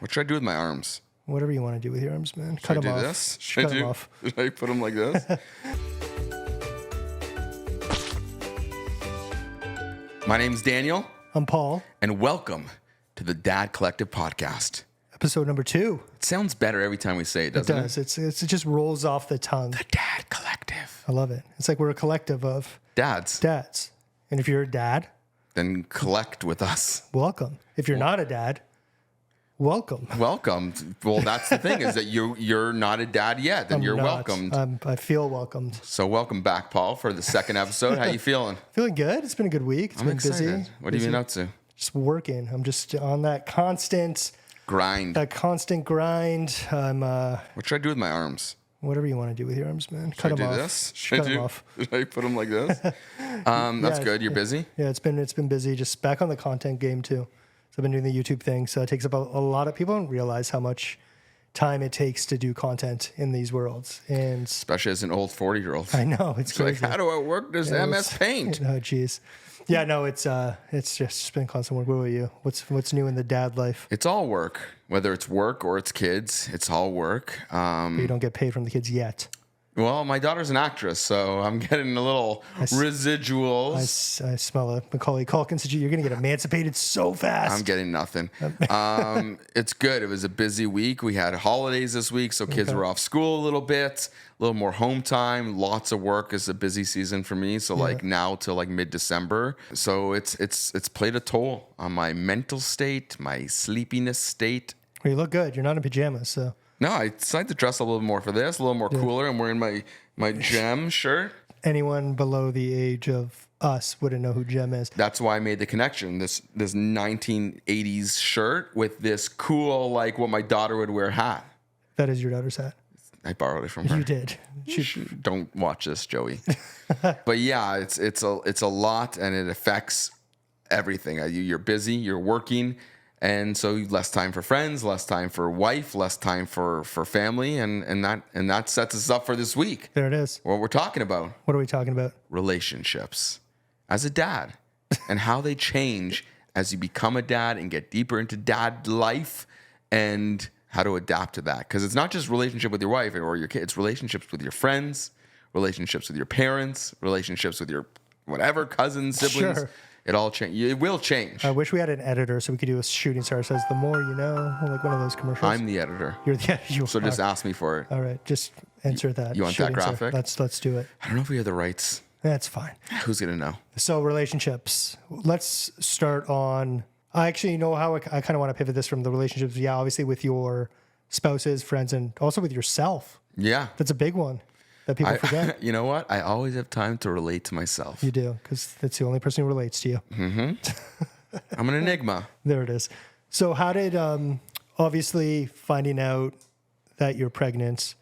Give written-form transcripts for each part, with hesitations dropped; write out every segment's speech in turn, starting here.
What should I do with my arms? Whatever you want to do with your arms, man. Should I Cut do them off. this? Cut them off. Should I put them like this? My name's Daniel. I'm Paul. And welcome to the Dad Collective Podcast. Episode number 2. It sounds better every time we say it, doesn't it? It does. It just rolls off the tongue. The Dad Collective. I love it. It's like we're a collective of Dads. And if you're a dad, then collect with us. welcome. If you're not a dad, welcome. Welcome. Well, that's the thing, is that you're not a dad yet, then you're welcomed. I feel welcomed. So welcome back, Paul, for the second episode. How you feeling? Feeling good. It's been a good week. I'm been excited. busy. What have you been up to? Just working. I'm just on that constant Grind. grind. I'm What should I do with my arms? whatever you want to do with your arms, man. Should I Cut them do off. this? Should Cut them off. Should I put them like this? That's good. You're busy? Yeah, it's been busy. Just back on the content game too. So I've been doing the YouTube thing. So it takes up a lot of people don't realize how much time it takes to do content in these worlds. And Especially as an old 40-year-old. I know it's Like, crazy. how do I work this MS Paint? Oh, geez. Yeah, no, it's just been constant work. What about you? What's new in the dad life? It's all work. Whether it's work or it's kids, it's all work. But you don't get paid from the kids yet. Well, my daughter's an actress, so I'm getting a little residuals. I smell a Macaulay Culkin. So you're going to get emancipated so fast. I'm getting nothing. It's good. It was a busy week. We had holidays this week, so kids were off school a little bit, a little more home time. Lots of work. Is a busy season for me. So like now till like mid-December. So it's played a toll on my mental state, my sleepiness state. Well, you look good. You're not in pajamas, so. No, I decided to dress a little more for this, a little more cooler. I'm wearing my Gem shirt. Anyone below the age of us wouldn't know who Gem is. That's why I made the connection. This 1980s shirt with this cool, like what my daughter would wear hat. That is your daughter's hat. I borrowed it from her. You did. Don't watch this, Joey. But yeah, it's a lot, and it affects everything. You're busy, you're working, and so less time for friends, less time for wife, less time for family, and that sets us up for this week. There it is. What we're talking about. What are we talking about? Relationships as a dad and how they change as you become a dad and get deeper into dad life, and how to adapt to that. Because it's not just relationship with your wife or your kids, it's relationships with your friends, relationships with your parents, relationships with your whatever, cousins, siblings. Sure. It all change. It will change. I wish we had an editor so we could do a shooting star says the more you know, like one of those commercials. I'm the editor. You're the editor. So just ask me for it. All right, just insert that. You want that graphic? Let's do it. I don't know if we have the rights. That's fine. Who's gonna know? So relationships. Let's start on. I actually know how I kind of want to pivot this from the relationships. Yeah, obviously with your spouses, friends, and also with yourself. Yeah, that's a big one that people forget. You know what? I always have time to relate to myself. You do, because that's the only person who relates to you. Mm-hmm. I'm an enigma. There it is. So how did, obviously finding out that you're pregnant,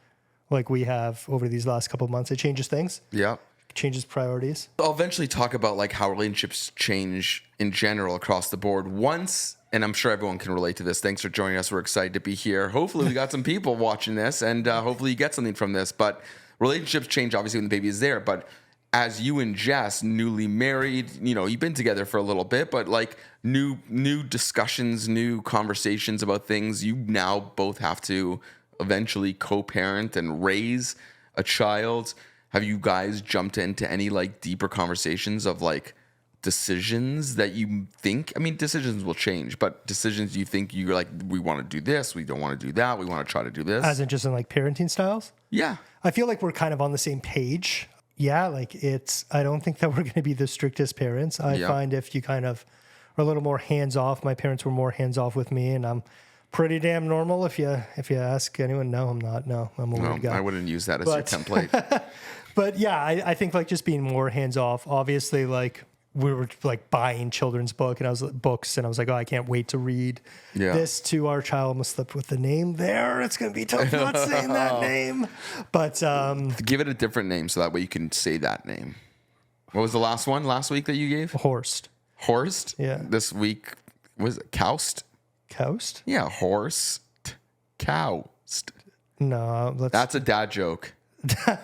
like we have over these last couple of months, it changes things? Yeah. Changes priorities? I'll eventually talk about like how relationships change in general across the board once, and I'm sure everyone can relate to this. Thanks for joining us. We're excited to be here. Hopefully we got some people watching this, and hopefully you get something from this. But relationships change obviously when the baby is there, but as you and Jess, newly married, you've been together for a little bit, but like new discussions, new conversations about things, you now both have to eventually co-parent and raise a child. Have you guys jumped into any like deeper conversations of like decisions that you think, decisions will change, but decisions you think you're like, we want to do this, we don't want to do that, we want to try to do this? As in just in like parenting styles? Yeah. I feel like we're kind of on the same page. Yeah, like I don't think that we're going to be the strictest parents. I find if you kind of are a little more hands-off, my parents were more hands-off with me, and I'm pretty damn normal if you ask anyone. No, I'm not. No, I'm a weird guy. I wouldn't use that as your template. But yeah, I think like just being more hands-off, obviously like we were like buying children's books, and I was like, oh, I can't wait to read this to our child. I'm gonna slip with the name there. It's gonna be tough not saying that name. But give it a different name so that way you can say that name. What was the last week that you gave? Horst. Horst? Yeah. This week was it Coust? Coust? Yeah, Horst. Coust. No, that's a dad joke.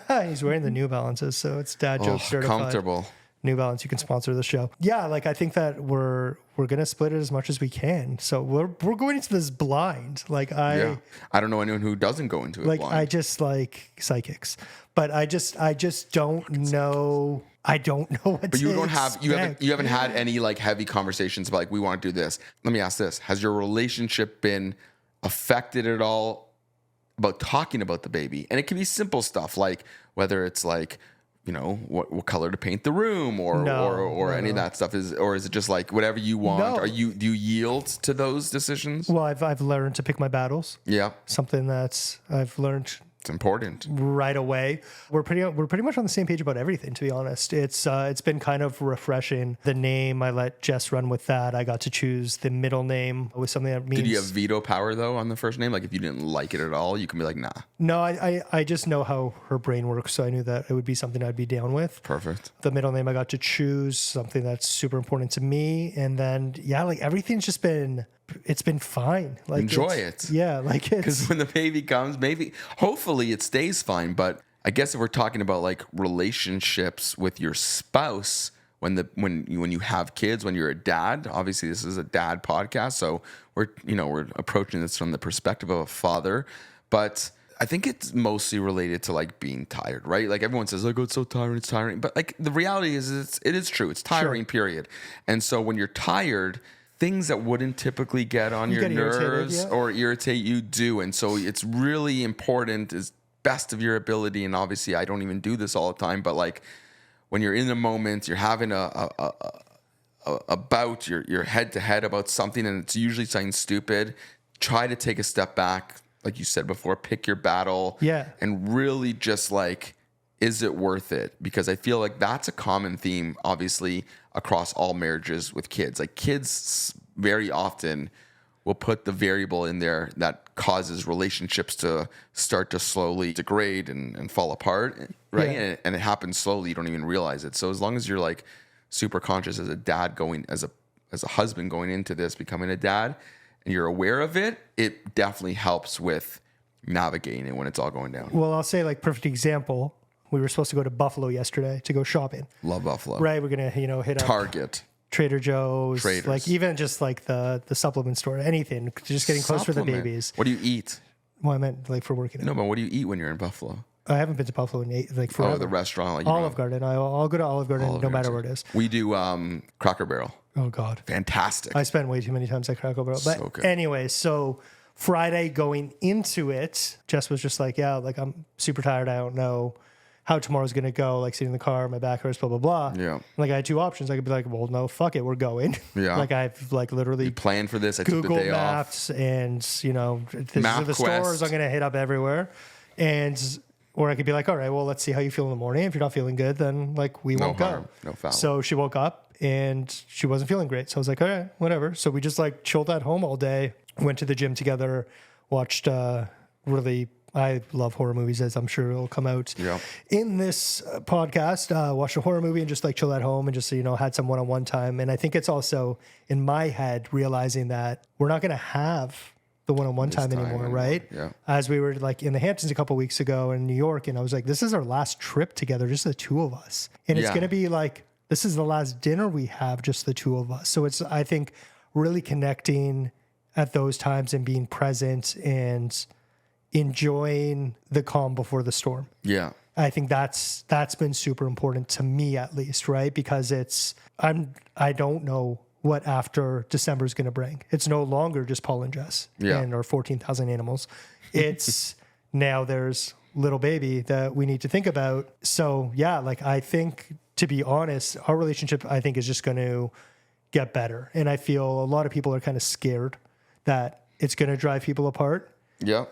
He's wearing the New Balances, so it's dad joke certified. Comfortable. New Balance, you can sponsor the show. Yeah, like I think that we're gonna split it as much as we can. So we're going into this blind. Like I don't know anyone who doesn't go into it like blind. I just like psychics, but I just don't know. I don't know what. But you haven't had any like heavy conversations about like we want to do this. Let me ask this: has your relationship been affected at all about talking about the baby? And it can be simple stuff like whether it's like, you know, what color to paint the room or any of that stuff is it just like whatever you want? No. Do you yield to those decisions? Well, I've learned to pick my battles. Yeah. Something that's I've learned. It's important. Right away. We're pretty much on the same page about everything, to be honest. It's been kind of refreshing. The name, I let Jess run with that. I got to choose the middle name with something that means... Did you have veto power, though, on the first name? Like, if you didn't like it at all, you can be like, nah. No, I just know how her brain works, so I knew that it would be something I'd be down with. Perfect. The middle name, I got to choose something that's super important to me. And then, yeah, like everything's just been... It's been fine. Like enjoy it. Yeah, like it's... Because when the baby comes, hopefully it stays fine. But I guess if we're talking about like relationships with your spouse, when you have kids, when you're a dad, obviously this is a dad podcast, so we're approaching this from the perspective of a father. But I think it's mostly related to like being tired, right? Like everyone says, like, oh, it's so tiring, it's tiring. But like the reality is, it is true. It's tiring, period. And so when you're tired, things that wouldn't typically get on your nerves or irritate you do. And so it's really important, as best of your ability. And obviously I don't even do this all the time, but like when you're in the moment, you're having a bout, you're head to head about something, and it's usually something stupid. Try to take a step back. Like you said before, pick your battle. Yeah. And really just like, is it worth it? Because I feel like that's a common theme, obviously, across all marriages with kids. Like kids very often will put the variable in there that causes relationships to start to slowly degrade and fall apart, right? Yeah. And it happens slowly. You don't even realize it. So as long as you're like super conscious as a dad as a husband going into this, becoming a dad, and you're aware of it, it definitely helps with navigating it when it's all going down. Well, I'll say like perfect example. We were supposed to go to Buffalo yesterday to go shopping. Love Buffalo. Right. We're going to, hit up Target, Trader Joe's, Traders. like even just like the supplement store, anything, just getting close for the babies. What do you eat? Well, I meant like for working. No, but what do you eat when you're in Buffalo? I haven't been to Buffalo in forever. Oh, the restaurant. Like, Olive Garden. I'll go to Olive Garden no matter where it is. We do Cracker Barrel. Oh, God. Fantastic. I spent way too many times at Cracker Barrel. But so good. Anyway, so Friday going into it, Jess was just like, yeah, like I'm super tired. I don't know how tomorrow's going to go. Like sitting in the car, my back hurts, blah, blah, blah. Yeah. Like I had two options. I could be like, well, no, fuck it. We're going. Yeah. Like I've like literally planned for this. I took the Google day Maps off. And, these are the stores I'm going to hit up everywhere. Or I could be like, all right, well, let's see how you feel in the morning. If you're not feeling good, then like we won't go. No foul. So she woke up and she wasn't feeling great. So I was like, all right, whatever. So we just like chilled at home all day, went to the gym together, watched I love horror movies, as I'm sure it'll come out in this podcast. Watched a horror movie and just like chill at home and just, had some one-on-one time. And I think it's also in my head realizing that we're not going to have the one-on-one time anymore, right? Yeah. As we were like in the Hamptons a couple of weeks ago in New York, and I was like, this is our last trip together, just the two of us. And it's going to be like, this is the last dinner we have, just the two of us. So it's, I think, really connecting at those times and being present and enjoying the calm before the storm. Yeah. I think that's been super important to me, at least, right? Because I don't know what after December is going to bring. It's no longer just Paul and Jess and our 14,000 animals. It's now there's little baby that we need to think about. So yeah, like I think, to be honest, our relationship, I think, is just going to get better. And I feel a lot of people are kind of scared that it's going to drive people apart. Yeah.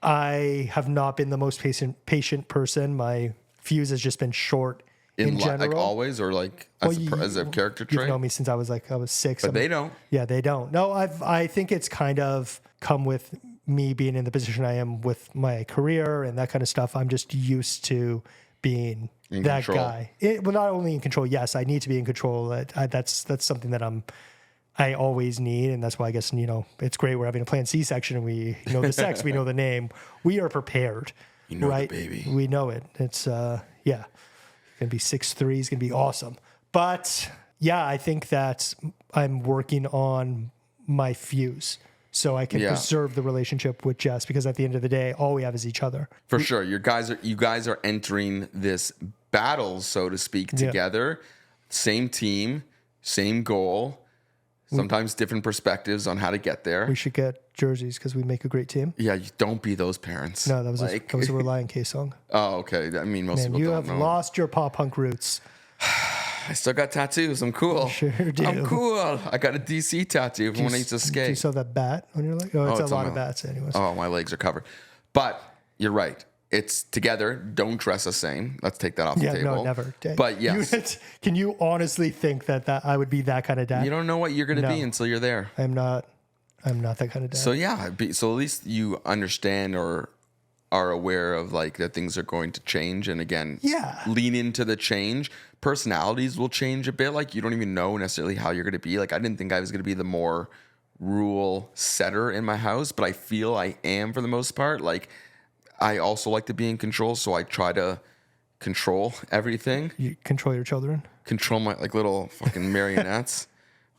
I have not been the most patient person. My fuse has just been short in general. Like always, or like as a character trait? You've known me since I was 6. But they don't. Yeah, they don't. No, I think it's kind of come with me being in the position I am with my career and that kind of stuff. I'm just used to being in that control. Guy. Well, not only in control. Yes, I need to be in control. That's something that I always need, and that's why I guess it's great we're having a planned C-section and we know the sex, we know the name, we are prepared. You know right? the baby. We know it. It's gonna be 6'3", it's gonna be awesome. But yeah, I think that I'm working on my fuse so I can preserve the relationship with Jess, because at the end of the day, all we have is each other. For sure. You guys are entering this battle, so to speak, together. Same team, same goal. Sometimes different perspectives on how to get there. We should get jerseys because we make a great team. Yeah, you don't be those parents. No, that was a Reliant K song. Oh, okay. I mean, most people don't know. You have lost your pop punk roots. I still got tattoos. I'm cool. Sure do. I'm cool. I got a DC tattoo if one needs to skate. Do you still have that bat on your leg? Oh, it's a lot of bats anyways. Oh, my legs are covered. But you're right. It's together. Don't dress the same. Let's take that off the table. No, never. But yes. Can you honestly think that I would be that kind of dad? You don't know what you're going to be until you're there. I'm not that kind of dad. So yeah, so at least you understand or are aware of like that things are going to change. And again, lean into the change. Personalities will change a bit. Like you don't even know necessarily how you're going to be. Like I didn't think I was going to be the more rule setter in my house, but I feel I am for the most part. Like I also like to be in control, so I try to control everything. You control your children? Control my like little fucking marionettes.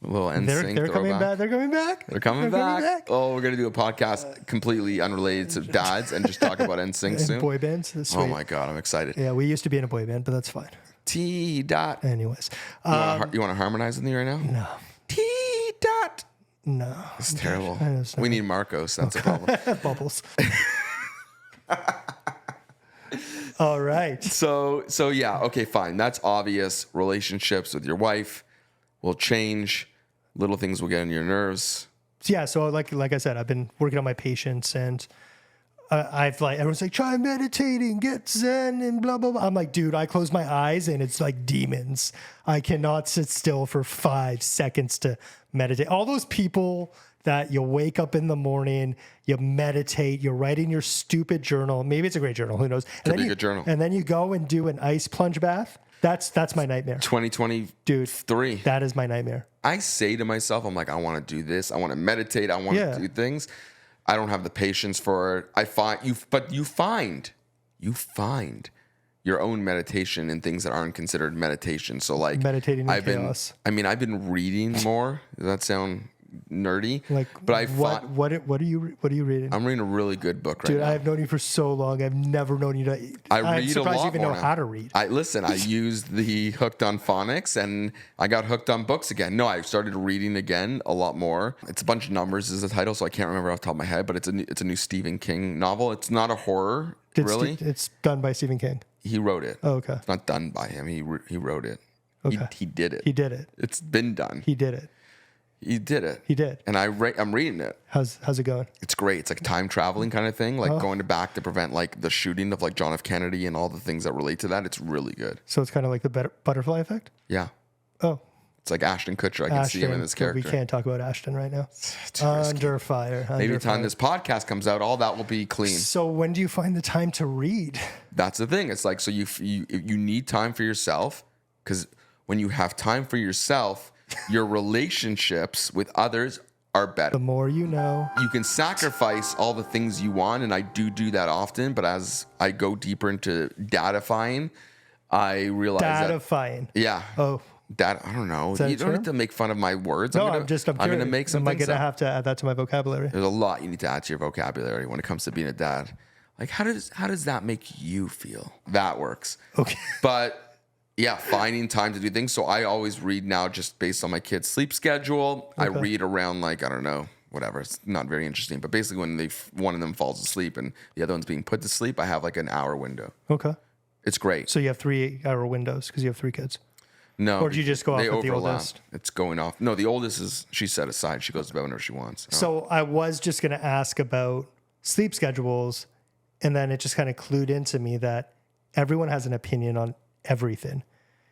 Little NSYNC. They're coming back. They're coming back. They're coming back. Oh, we're gonna do a podcast completely unrelated to dads and just talk about NSYNC soon. Boy bands. Oh my god, I'm excited. Yeah, we used to be in a boy band, but that's fine. T dot. Anyways, you want to harmonize with me right now? No. T dot. No. It's terrible. We need Marcos. That's a problem. Bubbles. All right. So yeah, okay, fine. That's obvious. Relationships with your wife will change. Little things will get on your nerves. Yeah, so like I said, I've been working on my patience, and I've like everyone's like, try meditating, get zen, and blah blah blah. I'm like, dude, I close my eyes and it's like demons. I cannot sit still for 5 seconds to meditate. All those people that you wake up in the morning, you meditate, you're writing your stupid journal. Maybe it's a great journal, who knows? Could be a good journal. And then you go and do an ice plunge bath. That's my nightmare. 2023. Dude, that is my nightmare. I say to myself, I'm like, I want to do this. I want to meditate. I want to do things. I don't have the patience for it. You find your own meditation in things that aren't considered meditation. So like meditating in chaos. I've been reading more. Does that sound nerdy? Like, but what are you reading? I'm reading a really good book right now. Dude, I have known you for so long. I've never known you to. I'm surprised you even know how to read. I used the Hooked on Phonics, and I got hooked on books again. No, I started reading again a lot more. It's a bunch of numbers is the title, so I can't remember off the top of my head. But it's a new Stephen King novel. It's not a horror, really. It's done by Stephen King. He wrote it. Oh, okay. It's not done by him. He wrote it. Okay. He did it. He did it. It's been done. He did it. He did it. He did. And I'm reading it. How's it going? It's great. It's like time traveling kind of thing, like going back to prevent like the shooting of like John F. Kennedy and all the things that relate to that. It's really good. So it's kind of like the butterfly effect? Yeah. Oh. It's like Ashton Kutcher. I can see him in this character. We can't talk about Ashton right now. Under fire. Maybe the time this podcast comes out, all that will be clean. So when do you find the time to read? That's the thing. It's like, so you need time for yourself, because when you have time for yourself, your relationships with others are better. The more you know. You can sacrifice all the things you want, and I do that often, but as I go deeper into dadifying, I realize dadifying. Yeah. Oh. I don't know. You don't have to make fun of my words. No, I'm going to make some things. Am I going to have to add that to my vocabulary? There's a lot you need to add to your vocabulary when it comes to being a dad. Like, how does that make you feel? That works. Okay. But yeah, finding time to do things. So I always read now just based on my kids' sleep schedule. Okay. I read around like, I don't know, whatever. It's not very interesting. But basically when one of them falls asleep and the other one's being put to sleep, I have like an hour window. Okay. It's great. So you have 3-hour windows because you have 3 kids? No. Or do you just go off with the oldest? It's going off. No, the oldest is, she's set aside. She goes to bed whenever she wants. So I was just going to ask about sleep schedules, and then it just kind of clued into me that everyone has an opinion on everything.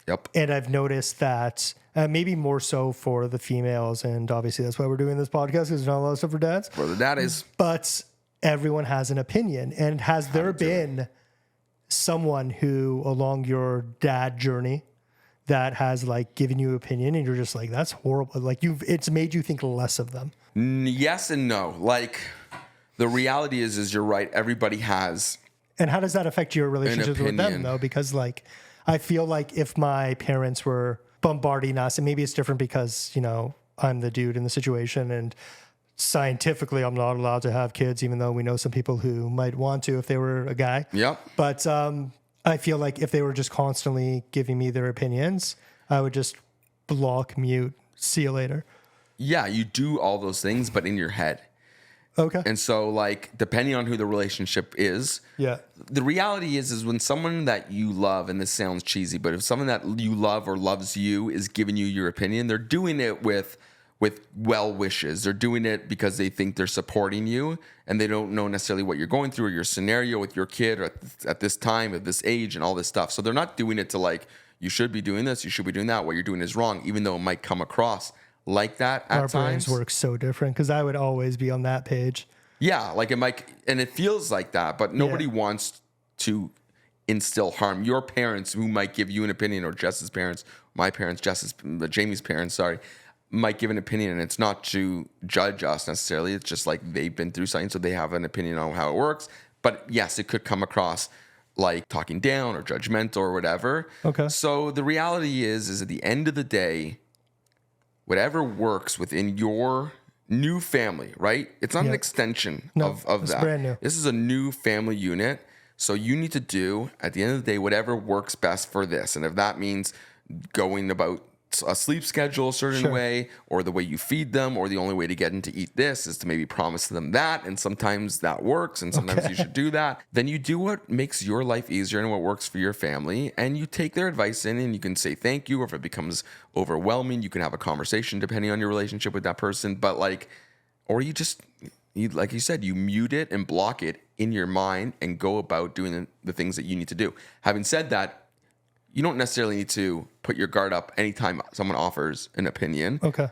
Yep. And I've noticed that maybe more so for the females, and obviously that's why we're doing this podcast, because there's not a lot of stuff for dads. For the daddies. But everyone has an opinion. And has there been someone who, along your dad journey, that has like given you opinion and you're just like, that's horrible? Like it's made you think less of them? Yes and no. Like the reality is you're right. Everybody has. And how does that affect your relationships with them though? Because like, I feel like if my parents were bombarding us. And maybe it's different because, I'm the dude in the situation, and scientifically I'm not allowed to have kids, even though we know some people who might want to if they were a guy. Yep. But I feel like if they were just constantly giving me their opinions, I would just block, mute, see you later. Yeah, you do all those things, but in your head. Okay. And so, like, depending on who the relationship is, the reality is when someone that you love, and this sounds cheesy, but if someone that you love or loves you is giving you your opinion, they're doing it with well wishes. They're doing it because they think they're supporting you, and they don't know necessarily what you're going through or your scenario with your kid or at this time, at this age, and all this stuff. So they're not doing it to like, you should be doing this, you should be doing that. What you're doing is wrong, even though it might come across like that at times. Our brains work so different because I would always be on that page. Yeah, like it might, and it feels like that, but nobody wants to instill harm. Your parents, who might give you an opinion, or Jess's parents, my parents, Jamie's parents, might give an opinion, and it's not to judge us necessarily. It's just like they've been through something, so they have an opinion on how it works. But yes, it could come across like talking down or judgmental or whatever. Okay. So the reality is at the end of the day, whatever works within your new family, right? It's not an extension of that. Brand new. This is a new family unit. So you need to do, at the end of the day, whatever works best for this. And if that means going about a sleep schedule a certain way, or the way you feed them, or the only way to get them to eat this is to maybe promise them that, and sometimes that works, and sometimes you should do that, then you do what makes your life easier and what works for your family, and you take their advice in, and you can say thank you, or if it becomes overwhelming, you can have a conversation depending on your relationship with that person, but like, or like you said, you mute it and block it in your mind and go about doing the things that you need to do. Having said that, you don't necessarily need to put your guard up anytime someone offers an opinion. Okay.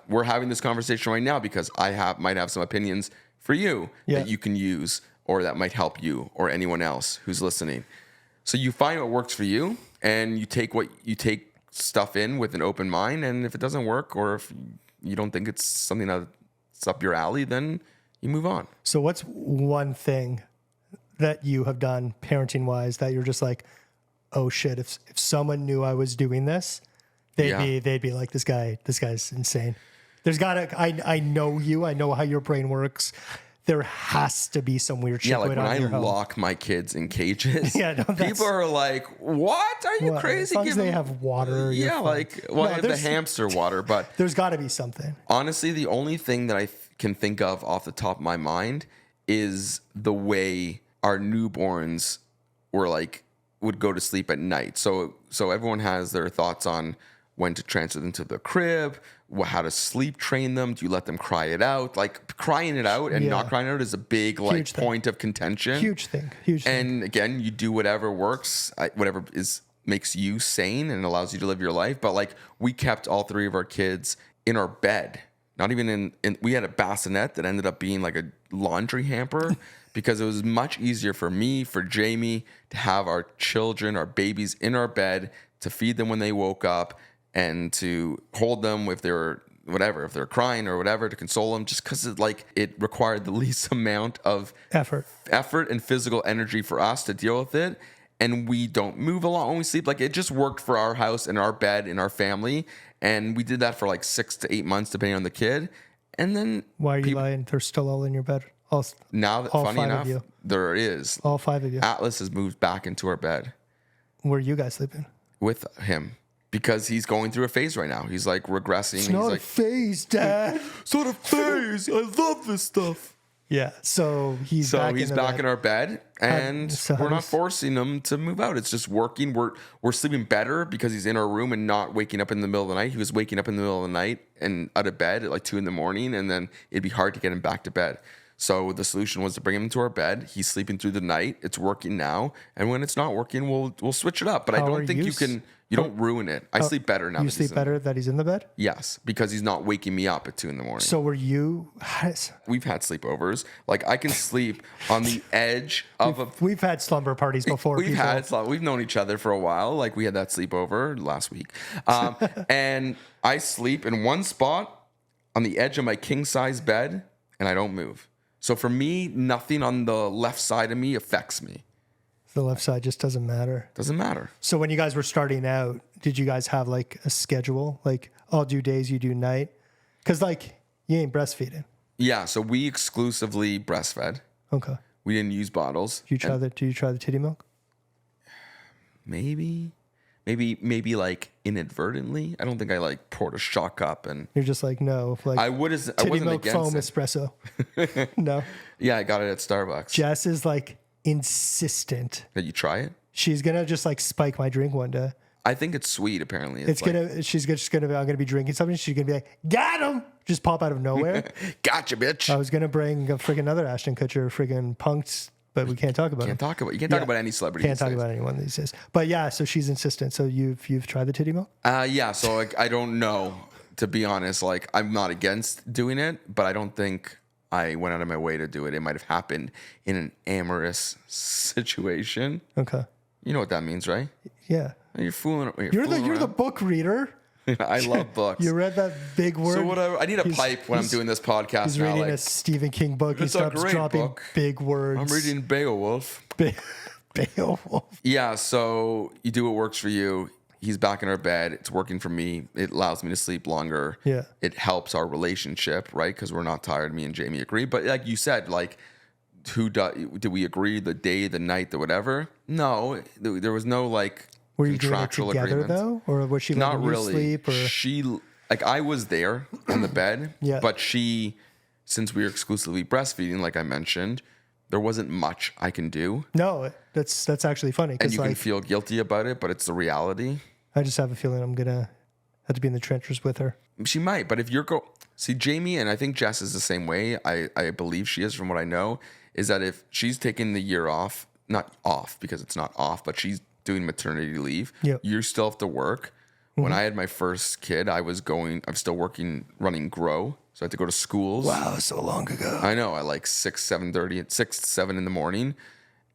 We're having this conversation right now because might have some opinions for you that you can use, or that might help you or anyone else who's listening. So you find what works for you, and you take stuff in with an open mind. And if it doesn't work, or if you don't think it's something that's up your alley, then you move on. So what's one thing that you have done parenting wise that you're just like, oh shit, if someone knew I was doing this, they'd be like, this guy's insane. I know you, I know how your brain works. There has to be some weird shit going on in your home. When I lock my kids in cages, people are like, what? Are you crazy? As long as they have water. I have the hamster water, but there's got to be something. Honestly, the only thing that I can think of off the top of my mind is the way our newborns would go to sleep at night. So everyone has their thoughts on when to transfer them to the crib, how to sleep train them. Do you let them cry it out? Like, crying it out and not crying it out is a big point of contention. Huge thing. And again, you do whatever works, whatever makes you sane and allows you to live your life. But like, we kept all three of our kids in our bed. Not even we had a bassinet that ended up being like a laundry hamper because it was much easier for me, for Jamie, to have our children, our babies in our bed, to feed them when they woke up, and to hold them if they're crying or whatever, to console them, just because it required the least amount of effort and physical energy for us to deal with it. And we don't move a lot when we sleep. Like, it just worked for our house and our bed and our family. And we did that for like 6 to 8 months, depending on the kid. And then why are you lying? They're still all in your bed. Funny enough, there is. All 5 of you. Atlas has moved back into our bed. Where are you guys sleeping? With him. Because he's going through a phase right now. He's like regressing. It's not a phase, Dad. It's not a phase. I love this stuff. Yeah. So he's back in our bed, and we're not forcing him to move out. It's just working. We're sleeping better because he's in our room and not waking up in the middle of the night. He was waking up in the middle of the night and out of bed at like 2 a.m, and then it'd be hard to get him back to bed. So the solution was to bring him into our bed. He's sleeping through the night. It's working now, and when it's not working, we'll switch it up. But I don't think you can. You don't ruin it. I sleep better now. You sleep better that he's in the bed? Yes, because he's not waking me up at 2 a.m. So were you? We've had sleepovers. Like, I can sleep on the edge of We've had slumber parties before. We've known each other for a while. Like, we had that sleepover last week, and I sleep in one spot on the edge of my king size bed, and I don't move. So for me, nothing on the left side of me affects me. The left side just doesn't matter. Doesn't matter. So when you guys were starting out, did you guys have like a schedule? Like, I'll do days, you do night? Because like, you ain't breastfeeding. Yeah, so we exclusively breastfed. Okay. We didn't use bottles. Do you try the titty milk? Maybe like inadvertently. I don't think I like poured a shot cup and you're just like, no. Like I wasn't milk against foam it. Espresso. No. Yeah, I got it at Starbucks. Jess is like insistent. Did you try it? She's gonna just like spike my drink one day. I think it's sweet. Apparently, She's just gonna. I'm gonna be drinking something. She's gonna be like, "Got him!" Just pop out of nowhere. Gotcha, bitch. I was gonna bring a freaking other Ashton Kutcher, freaking punks, but we can't talk about. You can't talk about any celebrity. Can't talk about anyone these days. But yeah, so she's insistent. So you've tried the titty milk? Yeah. So like, I don't know. To be honest, like I'm not against doing it, but I don't think I went out of my way to do it. It might have happened in an amorous situation. Okay. You know what that means, right? Yeah. You're fooling. You're the book reader. I love books. You read that big word. So whatever. I need a pipe when I'm doing this podcast. He's now, reading a Stephen King book. He stops dropping book. big words. I'm reading Beowulf. Beowulf. Yeah. So you do what works for you. He's back in our bed. It's working for me. It allows me to sleep longer. Yeah. It helps our relationship, right? Because we're not tired. Me and Jamie agree. But like you said, like, did we agree the day, the night, the whatever? No, there was no like were you contractual doing it together agreement. Though, or was she not letting really? You sleep? Or? She like I was there in the bed, yeah. But she, since we were exclusively breastfeeding, like I mentioned, there wasn't much I can do. No, that's actually funny. And you can feel guilty about it, but it's the reality. I just have a feeling I'm gonna have to be in the trenches with her. She might, but if you're see Jamie, and I think Jess is the same way. I believe she is, from what I know, is that if she's taking the year off, not off because it's not off, but she's doing maternity leave, yep. You still have to work. Mm-hmm. When I had my first kid, I'm still working, running Grow. So I had to go to schools. Wow, so long ago. I know, at like 7 in the morning.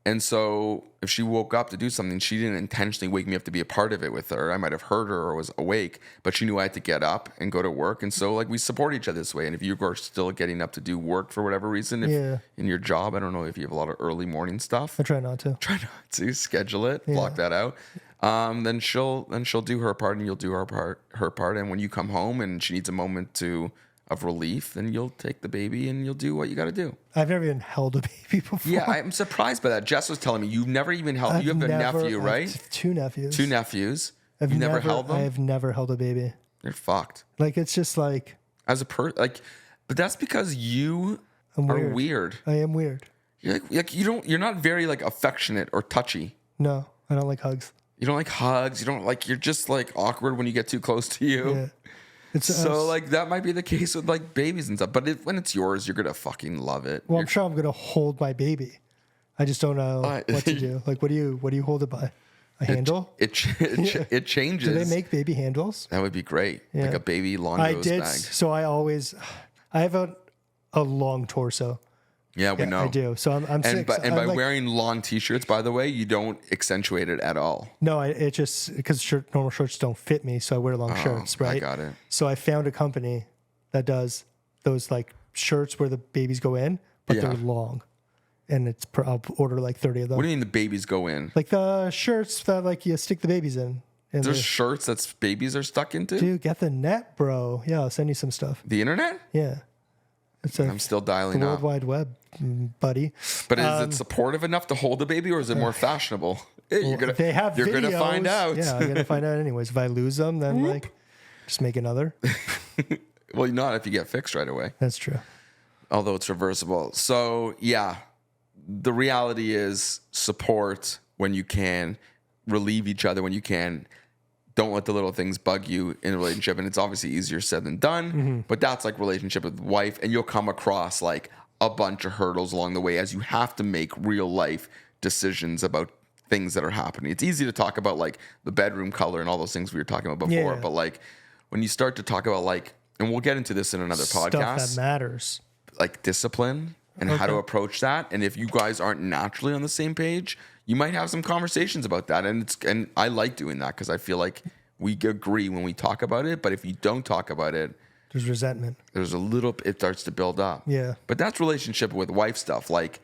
And so if she woke up to do something, she didn't intentionally wake me up to be a part of it with her. I might have heard her or was awake, but she knew I had to get up and go to work. And so like we support each other this way. And if you are still getting up to do work for whatever reason, in your job, I don't know if you have a lot of early morning stuff. I try not to. Schedule it, block that out. Then she'll do her part and you'll do her part. And when you come home and she needs a moment of relief, then you'll take the baby and you'll do what you got to do. I've never even held a baby before. Yeah, I'm surprised by that. Jess was telling me you've never even held. You have a nephew, right? Two nephews. Two nephews. You've never held them. I have never held a baby. You're fucked. Like it's just like as a but that's because you are weird. I am weird. You're like you're not very like affectionate or touchy. No, I don't like hugs. You don't like hugs. You don't like. You're just like awkward when you get too close to you. Yeah. Like that might be the case with like babies and stuff, but when it's yours, you're gonna fucking love it. Well, I'm sure I'm gonna hold my baby. I just don't know what to do. Like, what do you hold it by? A handle? It changes. Do they make baby handles? That would be great. Yeah. Like a baby Longo's bag. So I have a long torso. Yeah, we know. I do. So I'm and by wearing long t-shirts, by the way, you don't accentuate it at all. No, it just because normal shirts don't fit me, so I wear long shirts, right? I got it. So I found a company that does those like shirts where the babies go in, but they're long, and I'll order like 30 of them. What do you mean the babies go in? Like the shirts that like you stick the babies in. There's shirts that babies are stuck into? Dude, get the net, bro. Yeah, I'll send you some stuff. The internet? Yeah. I'm still dialing the up. World Wide Web, buddy. But is it supportive enough to hold a baby, or is it more fashionable? You're gonna find out. Yeah, I'm gonna find out anyways. If I lose them, then like, just make another. Well, not if you get fixed right away. That's true. Although it's reversible. So yeah, the reality is support when you can, relieve each other when you can. Don't let the little things bug you in a relationship. And it's obviously easier said than done, but that's like relationship with wife. And you'll come across like a bunch of hurdles along the way as you have to make real life decisions about things that are happening. It's easy to talk about like the bedroom color and all those things we were talking about before. But like when you start to talk about like, and we'll get into this in another podcast. Stuff that matters. Like discipline and how to approach that. And if you guys aren't naturally on the same page, you might have some conversations about that. And I like doing that because I feel like we agree when we talk about it. But if you don't talk about it, there's resentment. It starts to build up. Yeah. But that's relationship with wife stuff. Like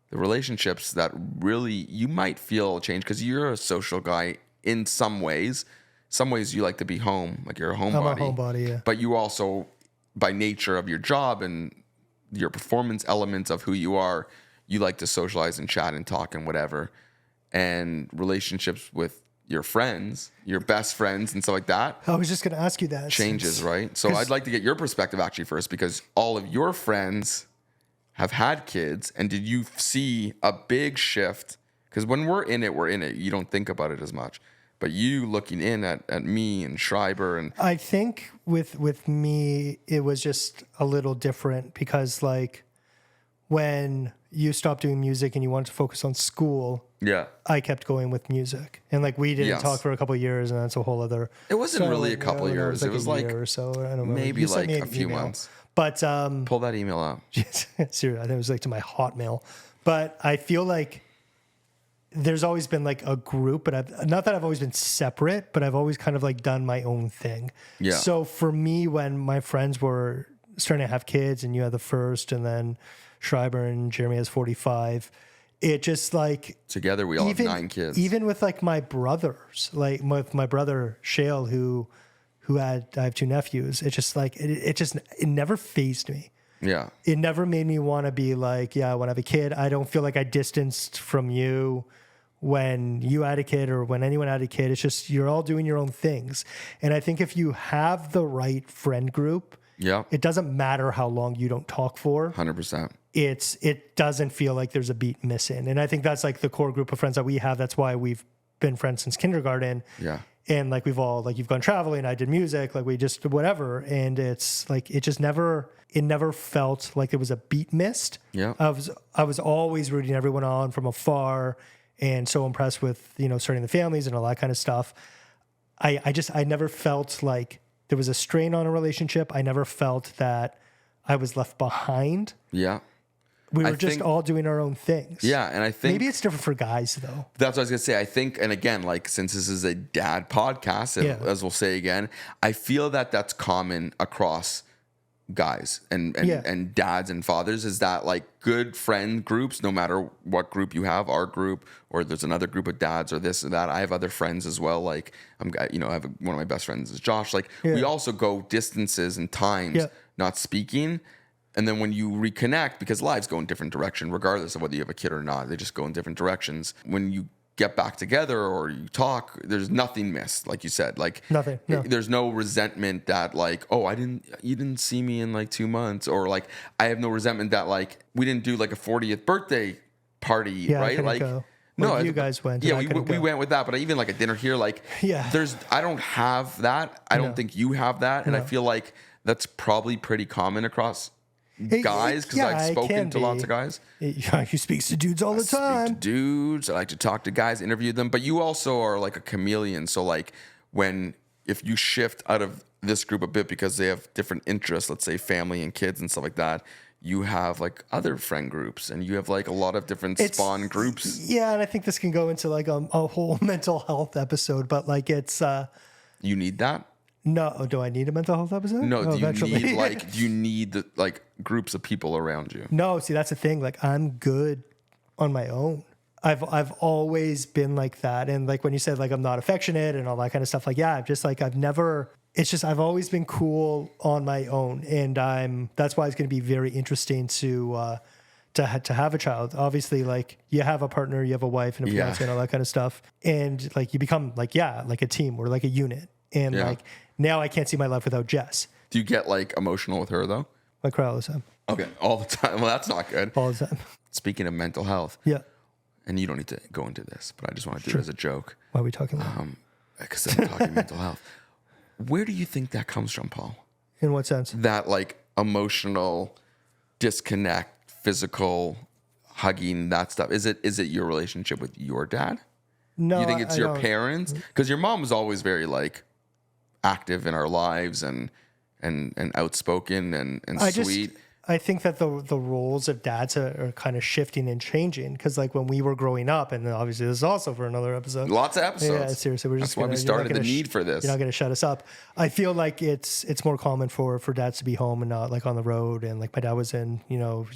the relationships that really you might feel change because you're a social guy in some ways. Some ways you like to be home, like you're a homebody. I'm a homebody, yeah. But you also, by nature of your job and your performance elements of who you are, you like to socialize and chat and talk and whatever. And relationships with your friends, your best friends and stuff like that. I was just going to ask you that. Changes, right? So I'd like to get your perspective actually first, because all of your friends have had kids. And did you see a big shift? Because when we're in it. You don't think about it as much. But you looking in at me and Schreiber and... I think with me, it was just a little different because like when you stopped doing music and you wanted to focus on school, I kept going with music. And like we didn't talk for a couple of years, and that's a whole other... It wasn't really a couple of years. It was like a year or so. I don't know. Maybe like a few months. But pull that email out. Seriously, I think it was like to my Hotmail. But I feel like there's always been like a group, but not that I've always been separate, but I've always kind of like done my own thing. Yeah. So for me, when my friends were starting to have kids, and you had the first, and then Schreiber and Jeremy has 45, it just like together we all have 9 kids. Even with like my brothers, like with my brother Shale, I have 2 nephews. It's just like it never fazed me. Yeah. It never made me want to be like, yeah, I want to have a kid. I don't feel like I distanced from you when you had a kid or when anyone had a kid. It's just you're all doing your own things. And I think if you have the right friend group, it doesn't matter how long you don't talk for. 100%. It doesn't feel like there's a beat missing. And I think that's like the core group of friends that we have. That's why we've been friends since kindergarten. Yeah. And like we've all, like you've gone traveling, I did music, like we just whatever. And it's like, it never felt like there was a beat missed. Yeah. I was always rooting everyone on from afar and so impressed with, starting the families and all that kind of stuff. I never felt like there was a strain on a relationship. I never felt that I was left behind. Yeah. We were just all doing our own things. Yeah, and I think... Maybe it's different for guys, though. That's what I was going to say. I think, and again, like, since this is a dad podcast, as we'll say again, I feel that that's common across guys and dads and fathers, is that, like, good friend groups, no matter what group you have, our group, or there's another group of dads or this or that. I have other friends as well. Like, I have one of my best friends is Josh. Like, we also go distances and times not speaking. And then when you reconnect, because lives go in different direction, regardless of whether you have a kid or not, they just go in different directions. When you get back together or you talk, there's nothing missed, like you said. Like nothing. No. There's no resentment that like, oh, you didn't see me in like 2 months, or like I have no resentment that like we didn't do like a 40th birthday party, right? Like go. No, you guys went. Yeah, we went with that, but even like a dinner here, like I don't have that. I don't think you have that, and I feel like that's probably pretty common across guys, because I've spoken to lots of guys. He speaks to dudes all the time. Speak to dudes. I like to talk to guys, interview them. But you also are like a chameleon. So like if you shift out of this group a bit because they have different interests, let's say family and kids and stuff like that, you have like other friend groups, and you have like a lot of different spawn groups. Yeah, and I think this can go into like a whole mental health episode, but like it's... You need that? No, do I need a mental health episode? No, do you need the like groups of people around you? No, see, that's the thing. Like I'm good on my own. I've always been like that. And like when you said like I'm not affectionate and all that kind of stuff, like I've always been cool on my own. And that's why it's going to be very interesting to have a child. Obviously, like you have a partner, you have a wife and a fiance and all that kind of stuff. And like you become like a team or like a unit. And like now I can't see my life without Jess. Do you get like emotional with her though? I cry all the time. Okay, all the time. Well, that's not good. All the time. Speaking of mental health. Yeah. And you don't need to go into this, but I just want to do it as a joke. Why are we talking about? Because I'm talking mental health. Where do you think that comes from, Paul? In what sense? That like emotional disconnect, physical hugging, that stuff. Is it your relationship with your dad? No. You think it's your parents? Because your mom was always very like active in our lives and outspoken and sweet. I think that the roles of dads are kind of shifting and changing, because like when we were growing up, and obviously this is also for another episode. Lots of episodes. Yeah, seriously, That's why we started the need for this. You're not going to shut us up. I feel like it's more common for dads to be home and not like on the road. And like my dad was in,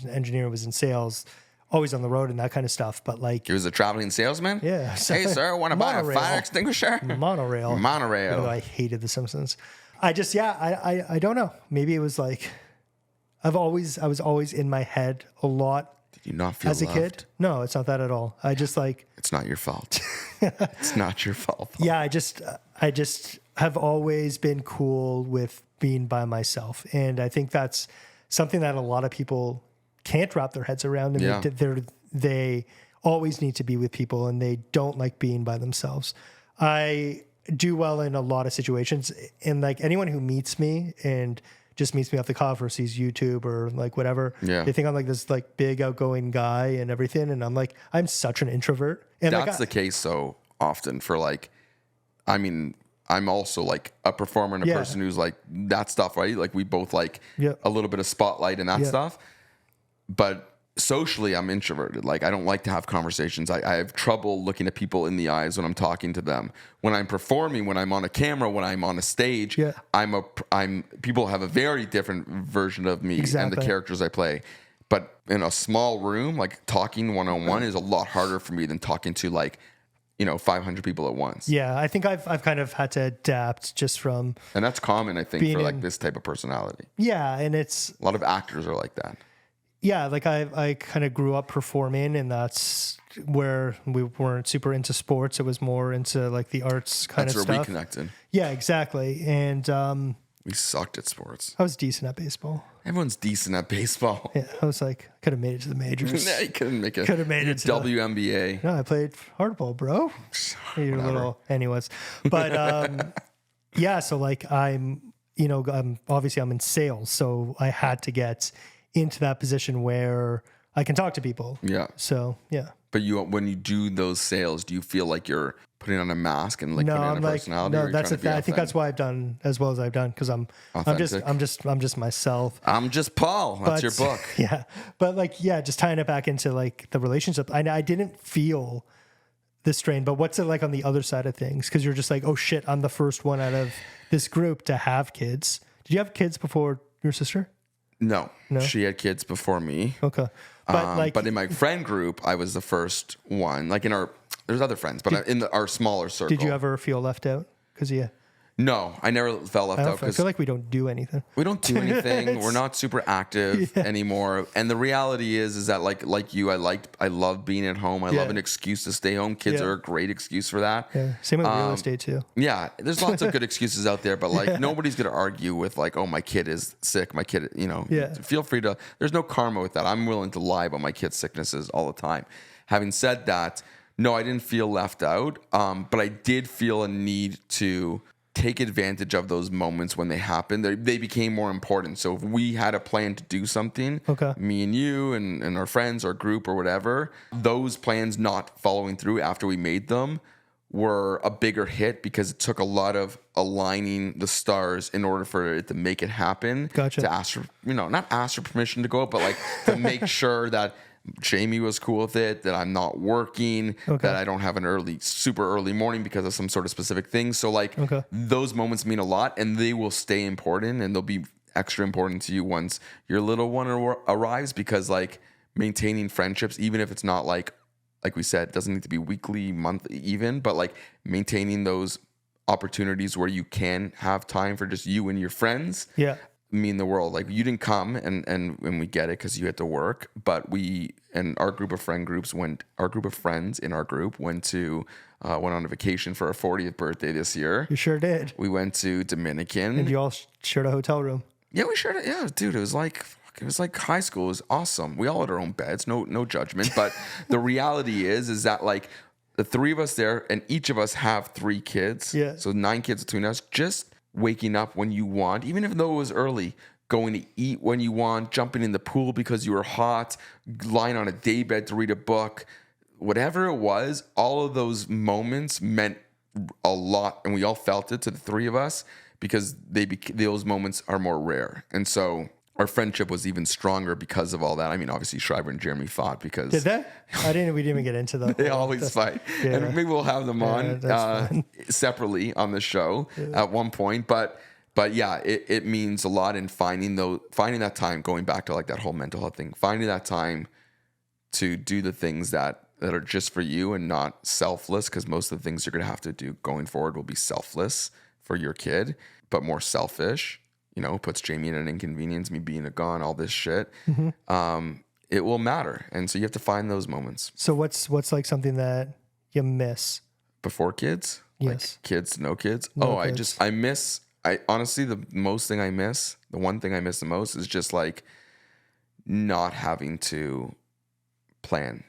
engineering, was in sales always on the road and that kind of stuff. But like, He was a traveling salesman? yeah. Hey, sir, want to buy a fire extinguisher? Monorail. Even though I hated The Simpsons. I don't know. Maybe it was like, I was always in my head a lot. Did you not feel as a loved? kid? No, it's not that at all. I just like, It's not your fault. It's not your fault. yeah, I just have always been cool with being by myself. And I think that's something that a lot of people can't wrap their heads around. And Yeah. they always need to be with people and they don't like being by themselves. I do well in a lot of situations. And like anyone who meets me and just meets me off the cuff or sees YouTube or like whatever, Yeah. they think I'm like this like big outgoing guy and everything. And I'm like, I'm such an introvert. And That's like, the case so often for like, I mean, I'm also like a performer and a Yeah. person who's like that stuff, right? Like we both like Yeah. a little bit of spotlight and that Yeah. stuff. But socially, I'm introverted. Like I don't like to have conversations. I have trouble looking at people in the eyes when I'm talking to them. When I'm performing, when I'm on a camera, when I'm on a stage, Yeah. people have a very different version of me and Exactly. the characters I play. But in a small room, like talking one-on-one is a lot harder for me than talking to like, 500 people at once. yeah, I think I've kind of had to adapt just from, And that's common, I think, Being for like in- this type of personality. yeah. And it's, A lot of actors are like that. yeah, like I kind of grew up performing and that's where we weren't super into sports. It was more into like the arts kind That's of where stuff. we connected. Yeah, exactly. And We sucked at sports. I was decent at baseball. Everyone's decent at baseball. Yeah, I was like, could have made it to the majors. Yeah, you couldn't make it. Could have made it to the- WNBA. No, I played hardball, bro. You're a little, anyways. But yeah, so like I'm obviously I'm in sales, so I had to get into that position where I can talk to people. Yeah. So yeah. But when you do those sales, do you feel like you're putting on a mask and like No, putting on I'm a like, personality? or no, you're that's trying to be I think that's authentic? why I've done as well as I've done because I'm Authentic. I'm just myself. I'm just Paul. That's your But- book. Yeah. But like, yeah, just tying it back into like the relationship. I didn't feel the strain, but what's it like on the other side of things? Because you're just like, oh shit, I'm the first one out of this group to have kids. Did you have kids before your sister? No. She had kids before me. Okay. But But in my friend group, I was the first one. Like there's other friends, but in our smaller circle. did you ever feel left out? Because No, I never felt left out I because feel like we don't do anything. we don't do anything. We're not super active anymore. And the reality is that like you, I love being at home. I love an excuse to stay home. Kids Yeah. are a great excuse for that. Yeah. Same with real estate too. Yeah, there's lots of good excuses out there, but like nobody's gonna argue with like, oh, my kid is sick. My kid, Yeah. Feel free to. There's no karma with that. I'm willing to lie about my kid's sicknesses all the time. Having said that, no, I didn't feel left out, but I did feel a need to take advantage of those moments when they happened. They became more important. So if we had a plan to do something, Okay. me and you and our friends or group or whatever, those plans not following through after we made them were a bigger hit because it took a lot of aligning the stars in order for it to make it happen. Gotcha. To ask for, not ask for permission to go, but like to make sure that Jamie was cool with it, that I'm not working, that I don't have an super early morning because of some sort of specific thing. So like those moments mean a lot and they will stay important and they'll be extra important to you once your little one arrives because like maintaining friendships, even if it's not like we said, it doesn't need to be weekly, monthly even, but like maintaining those opportunities where you can have time for just you and your friends. Yeah. Mean the world. Like you didn't come and we get it because you had to work, but our group of friends in our group went on a vacation for our 40th birthday this year. You sure did. We went to Dominican. And you all shared a hotel room. Yeah, we shared it. Yeah, dude, it was like high school. It was awesome. We all had our own beds. No judgment. But the reality is that like the three of us there and each of us have 3 kids. Yeah. So 9 kids between us. Just waking up when you want, even if though it was early, going to eat when you want, jumping in the pool because you were hot, lying on a daybed to read a book, whatever it was, all of those moments meant a lot. And we all felt it to the 3 of us because those moments are more rare. And so our friendship was even stronger because of all that. I mean, obviously Schreiber and Jeremy fought because Did they? We didn't even get into that. they always fight. Yeah. And maybe we'll have them on that's separately on the show at one point. But yeah, it means a lot in finding that time, going back to like that whole mental health thing, finding that time to do the things that are just for you and not selfless, because most of the things you're going to have to do going forward will be selfless for your kid, but more selfish, puts Jamie in an inconvenience, me being gone, all this shit. It will matter. And so you have to find those moments. So what's like something that you miss? Before kids? Yes. Like kids, no kids? Kids. I honestly, the one thing I miss the most is just like not having to plan.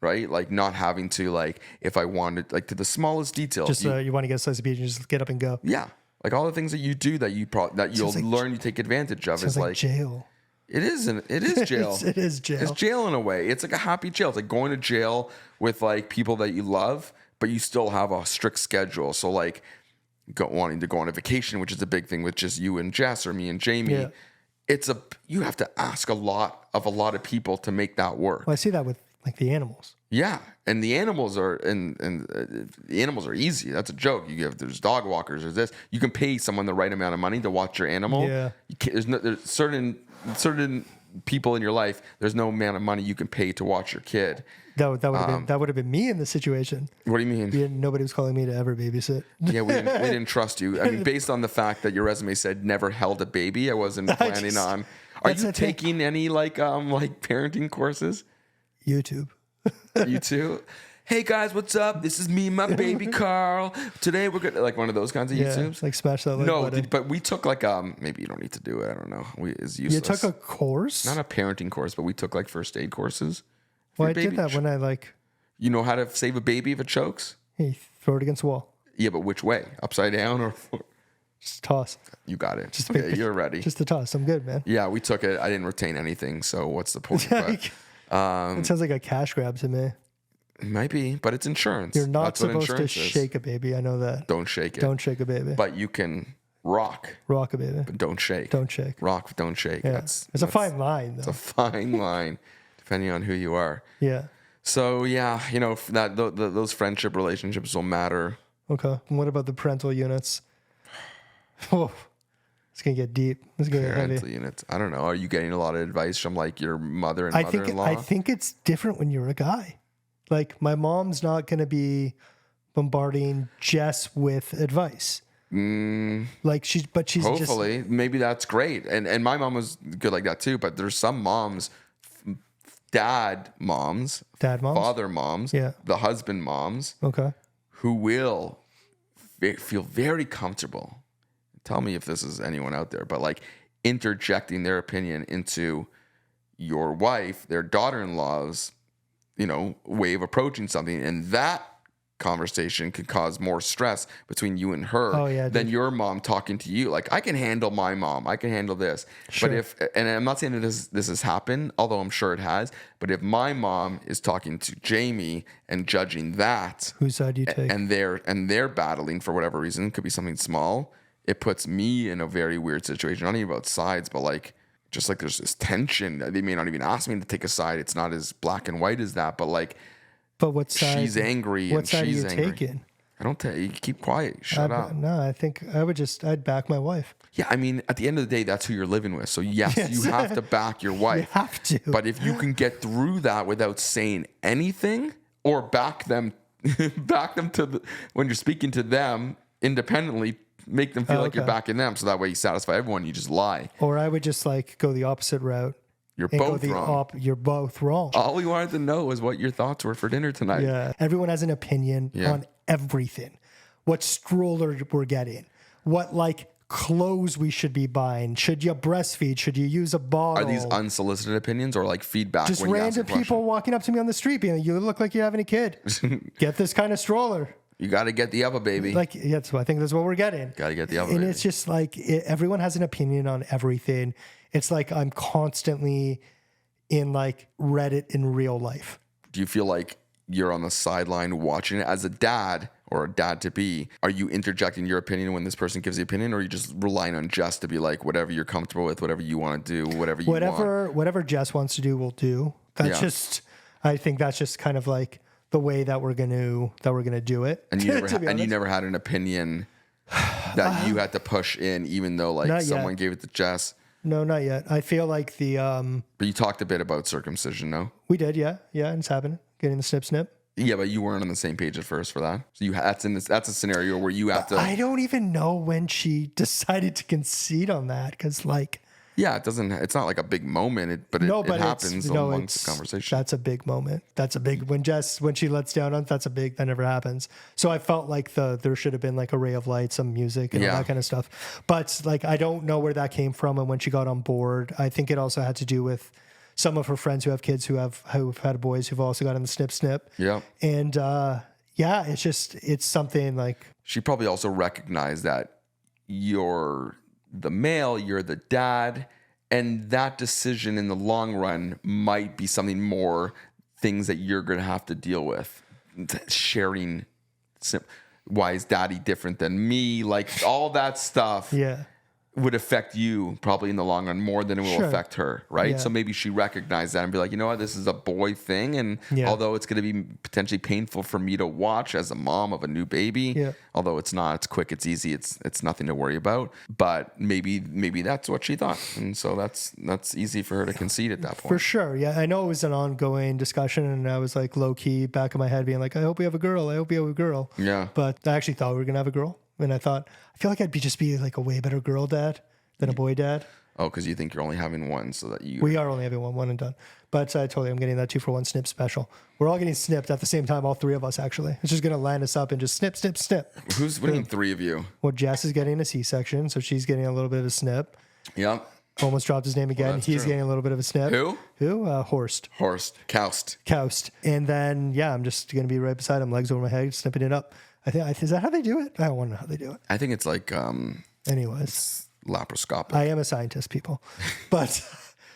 Right? Like not having to, like, if I wanted, like, to the smallest detail. Just you want to get a slice of pizza and just get up and go. Yeah. Like all the things that you do that you'll learn, you take advantage of is like jail. It is jail. It is jail. It's jail in a way. It's like a happy jail. It's like going to jail with like people that you love, but you still have a strict schedule. So like wanting to go on a vacation, which is a big thing with just you and Jess or me and Jamie. Yeah. You have to ask a lot of people to make that work. Well, I see that with like the animals. Yeah, and the animals are the animals are easy. That's a joke. There's dog walkers. There's this. You can pay someone the right amount of money to watch your animal. Yeah. There's certain people in your life. There's no amount of money you can pay to watch your kid. That would have been me in this situation. What do you mean? Nobody was calling me to ever babysit. Yeah, we didn't trust you. I mean, based on the fact that your resume said never held a baby, I wasn't planning on. Are you taking any like parenting courses? YouTube. You too? Hey guys, what's up? This is me, my baby Carl. Today we're gonna like one of those kinds of YouTubes. Like smash that. But we took like maybe you don't need to do it. I don't know. It's useless. You took a course? Not a parenting course, but we took like first aid courses. Well, I did that when I like. You know how to save a baby if it chokes? Hey, throw it against the wall. Yeah, but which way? Upside down or? Just toss. You got it. You're ready. Just a toss. I'm good, man. Yeah, we took it. I didn't retain anything, so what's the point? It sounds like a cash grab to me. It might be, but it's insurance. You're not supposed to shake a baby. I know that. Don't shake it. Don't shake a baby. But you can rock. Rock a baby. But don't shake. Don't shake. Rock, don't shake. Yeah. It's a fine line, though. It's a fine line, depending on who you are. Yeah. So, yeah, those friendship relationships will matter. Okay. And what about the parental units? Oh. It's going to get deep. It's going to get heavy. Parental units. I don't know. Are you getting a lot of advice from like your mother and mother-in-law? I think it's different when you're a guy. Like my mom's not going to be bombarding Jess with advice. Like she's hopefully just, maybe that's great. And my mom was good like that too. But there's some moms, dad moms, father moms, the husband moms, who will feel very comfortable. Tell me if this is anyone out there, but like interjecting their opinion into your wife, their daughter-in-law's, way of approaching something. And that conversation could cause more stress between you and her than your mom talking to you. Like, I can handle my mom. I can handle this. Sure. But and I'm not saying that this has happened, although I'm sure it has, but if my mom is talking to Jamie and judging that, whose side do you take? And they're battling for whatever reason, could be something small, it puts me in a very weird situation. Not even about sides, but like, just like there's this tension. They may not even ask me to take a side. It's not as black and white as that, but like, what side? She's angry. What side are you angry. taking? I don't tell you. Keep quiet. Shut up. No, I think I'd back my wife. Yeah, I mean, at the end of the day, that's who you're living with. So yes. You have to back your wife. You have to. But if you can get through that without saying anything, or back them to when you're speaking to them independently, make them feel like you're backing them. So that way you satisfy everyone. You just lie. Or I would just like go the opposite route. You're both wrong. You're both wrong. All we wanted to know was what your thoughts were for dinner tonight. Yeah. Everyone has an opinion on everything. What stroller we're getting. What like clothes we should be buying. Should you breastfeed? Should you use a bottle? Are these unsolicited opinions or like feedback? Just when random people walking up to me on the street being like, you look like you're having a kid. Get this kind of stroller. You got to get the other baby. Like, so I think that's what we're getting. Got to get the other baby. And it's just like, everyone has an opinion on everything. It's like I'm constantly in like Reddit in real life. Do you feel like you're on the sideline watching it as a dad or a dad to be? Are you interjecting your opinion when this person gives the opinion, or are you just relying on Jess to be like, whatever you're comfortable with, whatever you want to do, whatever you want? Whatever Jess wants to do, we'll do. I think that's just kind of like the way that we're gonna do it. And you never had an opinion that you had to push in, even though like someone gave it to Jess. No, not yet. I feel like But you talked a bit about circumcision, no? we did, yeah, and it's happening. Getting the snip. Yeah, but you weren't on the same page at first for that. So that's a scenario where you have to. I don't even know when she decided to concede on that because, like, yeah, it's not like a big moment, but it happens amongst the conversation. That's a big moment. That's a big when she lets down on that never happens. So I felt like there should have been like a ray of light, some music and all that kind of stuff. But like I don't know where that came from and when she got on board. I think it also had to do with some of her friends who have kids who've had boys who've also gotten the snip. Yeah. And it's something like she probably also recognized that you're the male, you're the dad, and that decision in the long run might be something more things that you're going to have to deal with. Sharing, why is daddy different than me? Like all that stuff. Yeah. Would affect you probably in the long run more than it will affect her, right? Yeah. So maybe she recognized that and be like, you know what, this is a boy thing, and although it's going to be potentially painful for me to watch as a mom of a new baby, although it's not, it's quick, it's easy, it's nothing to worry about. But maybe that's what she thought, and so that's easy for her to concede at that point. For sure, yeah. I know it was an ongoing discussion, and I was like low key back in my head, being like, I hope we have a girl. I hope we have a girl. Yeah. But I actually thought we were gonna have a girl. And I feel like I'd just be like a way better girl dad than a boy dad. Oh, because you think you're only having one, so that we are only having one and done. But I told you I'm getting that 2-for-1 snip special. We're all getting snipped at the same time, all three of us actually. It's just gonna line us up and just snip. What do you mean three of you? Well, Jess is getting a C-section, so she's getting a little bit of a snip. Yep. Almost dropped his name again. He's getting a little bit of a snip. Who? Horst. Koust. And then I'm just gonna be right beside him, legs over my head, snipping it up. Is that how they do it? I don't want to know how they do it. I think it's like anyways, laparoscopic. I am a scientist, people. But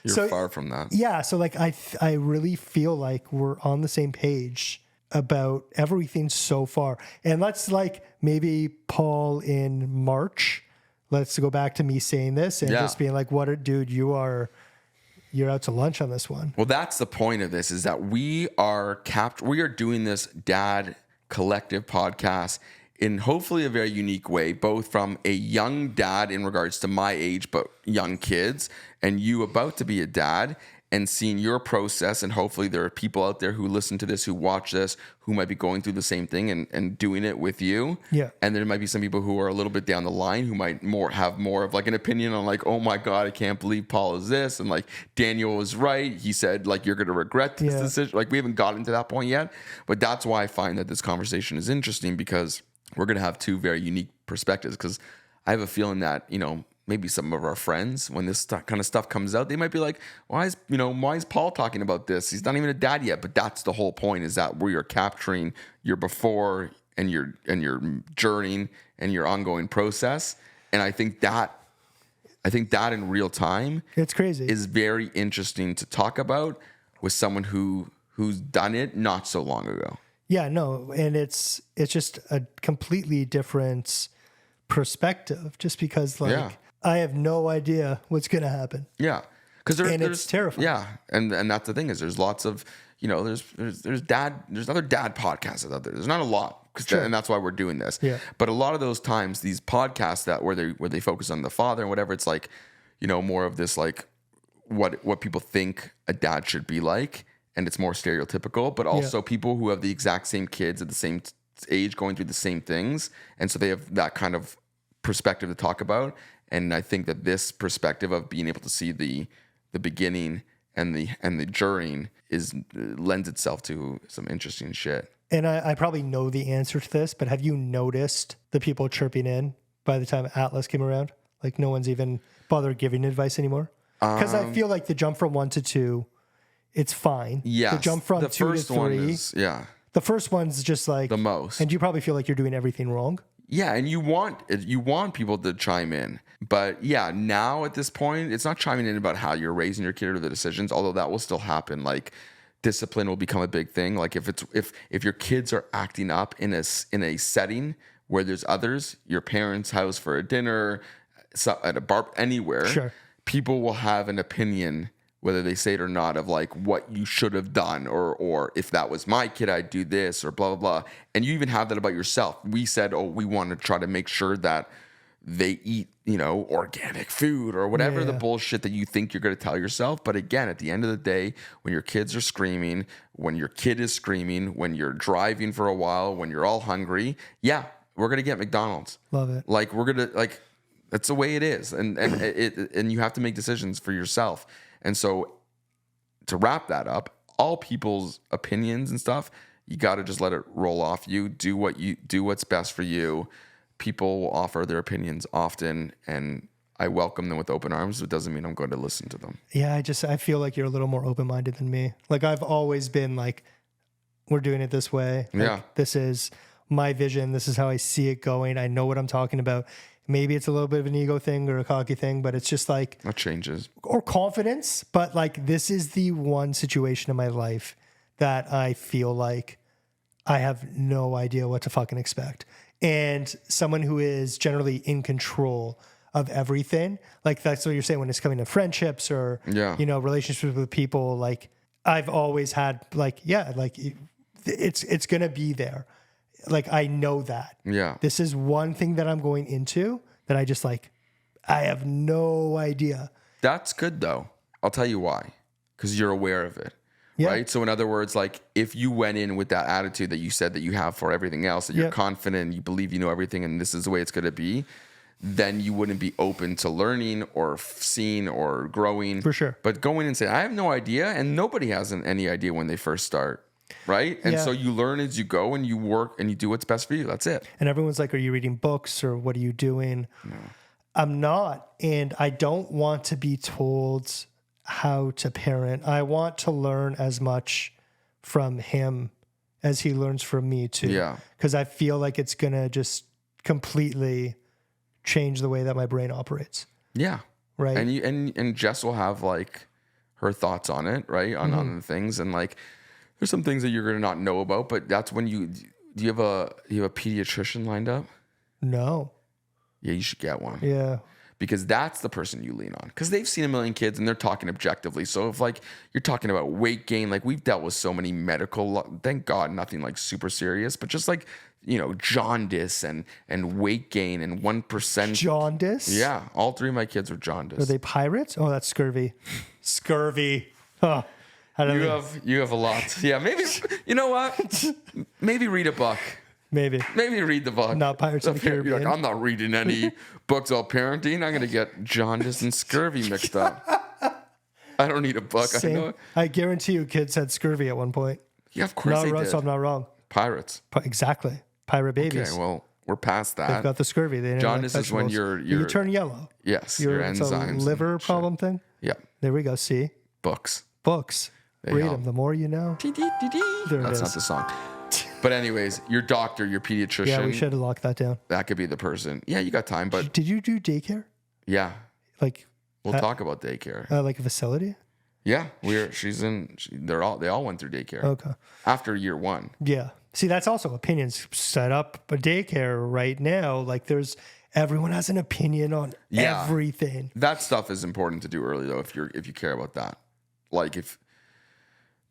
you're far from that. Yeah, so like I really feel like we're on the same page about everything so far. And let's like maybe Paul in March. Let's go back to me saying this and just being like, dude, you're out to lunch on this one. Well, that's the point of this, is that we are doing this dad collective podcast in hopefully a very unique way, both from a young dad in regards to my age, but young kids, and you about to be a dad, and seeing your process. And hopefully there are people out there who listen to this, who watch this, who might be going through the same thing and doing it with you. Yeah. And there might be some people who are a little bit down the line who might have more of like an opinion on like, oh my God, I can't believe Paul is this. And like, Daniel was right. He said like, you're going to regret this decision. Like we haven't gotten to that point yet, but that's why I find that this conversation is interesting, because we're going to have two very unique perspectives. Because I have a feeling that, maybe some of our friends, when this kind of stuff comes out, they might be like, why is Paul talking about this? He's not even a dad yet. But that's the whole point, is that we are capturing your before and your journey and your ongoing process. And I think that in real time, it's crazy, is very interesting to talk about with someone who's done it not so long ago. Yeah, no. And it's just a completely different perspective, just because I have no idea what's going to happen. Yeah. Because it's terrifying. Yeah. And that's the thing, is there's lots of, there's other dad podcasts out there. There's not a lot, and that's why we're doing this. Yeah. But a lot of those times, these podcasts where they focus on the father and whatever, it's like, more of this, like what people think a dad should be like. And it's more stereotypical, but also people who have the exact same kids at the same age going through the same things. And so they have that kind of perspective to talk about. And I think that this perspective of being able to see the beginning and the journey lends itself to some interesting shit. And I probably know the answer to this, but have you noticed the people chirping in by the time Atlas came around? Like no one's even bothered giving advice anymore. Because I feel like the jump from 1 to 2, it's fine. Yeah. The jump from 2 to 3. The first one's just like the most. And you probably feel like you're doing everything wrong. Yeah, and you want people to chime in. But yeah, now at this point, it's not chiming in about how you're raising your kid or the decisions, although that will still happen. Like discipline will become a big thing. Like if your kids are acting up in a setting where there's others, your parents' house for a dinner, at a bar, anywhere, people will have an opinion, whether they say it or not, of like what you should have done, or if that was my kid, I'd do this, or blah, blah, blah. And you even have that about yourself. We said, we want to try to make sure that they eat, organic food or whatever the bullshit that you think you're going to tell yourself. But again, at the end of the day, when your kids are screaming, when your kid is screaming, when you're driving for a while, when you're all hungry, we're going to get McDonald's. Love it. Like we're going to that's the way it is. And you have to make decisions for yourself. And so to wrap that up, all people's opinions and stuff, you got to just let it roll off you. Do what's best for you. People will offer their opinions often, and I welcome them with open arms. It doesn't mean I'm going to listen to them. Yeah, I feel like you're a little more open-minded than me. Like I've always been like, we're doing it this way. Like, this is my vision. This is how I see it going. I know what I'm talking about. Maybe it's a little bit of an ego thing or a cocky thing, but it's just like that changes, or confidence. But like, this is the one situation in my life that I feel like I have no idea what to fucking expect. And someone who is generally in control of everything, like that's what you're saying when it's coming to friendships or, relationships with people. Like I've always had it's going to be there. Like, I know that. Yeah. This is one thing that I'm going into that I just I have no idea. That's good though. I'll tell you why. Because you're aware of it. Yeah. Right. So in other words, like if you went in with that attitude that you said that you have for everything else, that you're confident and you believe you know everything and this is the way it's going to be, then you wouldn't be open to learning or seeing or growing. For sure. But going and saying, I have no idea, and nobody has any idea when they first start. Right. And so you learn as you go and you work and you do what's best for you. That's it. And everyone's like, are you reading books or what are you doing? No. I'm not. And I don't want to be told how to parent. I want to learn as much from him as he learns from me too. Yeah. Because I feel like it's going to just completely change the way that my brain operates. Yeah. Right. And Jess will have like her thoughts on it, right? On the things. And like, there's some things that you're going to not know about, but that's when do you have a pediatrician lined up? No. Yeah, you should get one. Yeah. Because that's the person you lean on. Because they've seen a million kids and they're talking objectively. So if like you're talking about weight gain, like we've dealt with so many medical, thank God, nothing like super serious, but just like, jaundice and weight gain and 1%. Jaundice? Yeah. All three of my kids are jaundice. Are they pirates? Oh, that's scurvy. Scurvy. Oh, you have a lot. Yeah. Maybe, you know what? Maybe read a book. Maybe read the book. Not Pirates of the Caribbean. You're like, I'm not reading any books about parenting. I'm going to get jaundice and scurvy mixed up. I don't need a book. Same. I know it. I guarantee you kids had scurvy at one point. Yeah, of course they did. So I'm not wrong. Pirates. Exactly. Pirate babies. Okay, well, we're past that. They've got the scurvy. They jaundice is when you turn yellow. Yes, your enzymes. It's a liver problem thing? Yeah. There we go. See? Books. Read them. The more you know. That's not the song. But anyways, your doctor, your pediatrician. Yeah, we should have locked that down. That could be the person. Yeah, you got time, but... Did you do daycare? Yeah. Like... We'll talk about daycare. Like a facility? Yeah, they all went through daycare. Okay. After year one. Yeah. See, that's also opinions. Set up a daycare right now. Like everyone has an opinion on everything. That stuff is important to do early though, if you care about that. Like if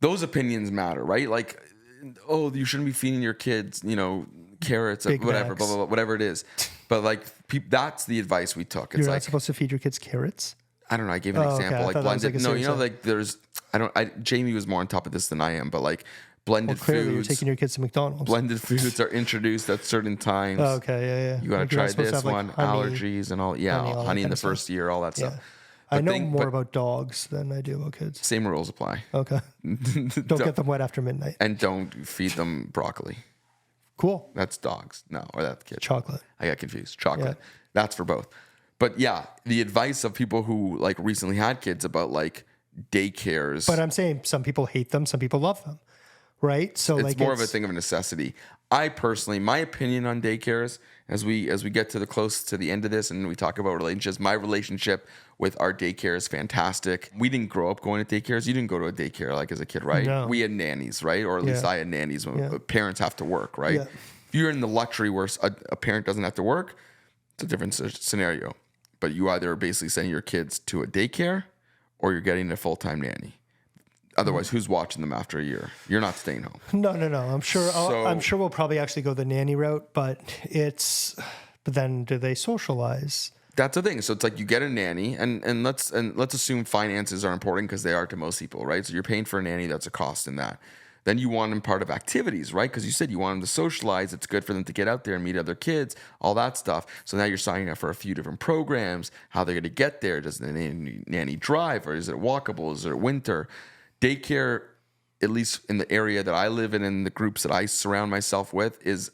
those opinions matter, right? Like, oh, you shouldn't be feeding your kids, carrots, Big whatever, blah, blah, blah, whatever it is. But like, that's the advice we took. It's You're like, not supposed to feed your kids carrots? I don't know. I gave an example, like blended. There's. Jamie was more on top of this than I am, but like blended clearly foods. You're taking your kids to McDonald's. Blended foods are introduced at certain times. Oh, okay, yeah. You gotta try this one, like allergies and all. Yeah, honey in the first year, all that stuff. I know more about dogs than I do about kids. Same rules apply. Okay. Don't get them wet after midnight. And don't feed them broccoli. Cool. That's dogs. No, or that's kids. Chocolate. I got confused. Chocolate. Yeah. That's for both. But yeah, the advice of people who like recently had kids about like daycares. But I'm saying some people hate them, some people love them. Right? So it's more of a thing of a necessity. I personally, my opinion on daycares, as we get to close to the end of this and we talk about relationships, my relationship with our daycare is fantastic. We didn't grow up going to daycares. You didn't go to a daycare like as a kid, right? No. We had nannies, right? Or at least I had nannies when parents have to work, right? Yeah. If you're in the luxury where a parent doesn't have to work, it's a different scenario. But you either are basically sending your kids to a daycare or you're getting a full-time nanny. Otherwise, who's watching them after a year? You're not staying home. No. I'm sure we'll probably actually go the nanny route, but But then do they socialize? That's the thing. So it's like you get a nanny, and let's assume finances are important because they are to most people, right? So you're paying for a nanny, that's a cost in that. Then you want them part of activities, right? Because you said you want them to socialize. It's good for them to get out there and meet other kids, all that stuff. So now you're signing up for a few different programs, how they're going to get there. Does the nanny drive, or is it walkable? Is it winter? Daycare, at least in the area that I live in and the groups that I surround myself with, is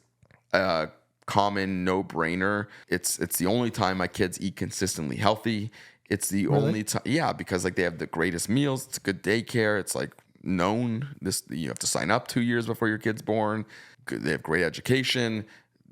common no-brainer. It's the only time my kids eat consistently healthy. It's the only time, because like they have the greatest meals. It's a good daycare. It's like known. This, you have to sign up 2 years before your kid's born. They have great education.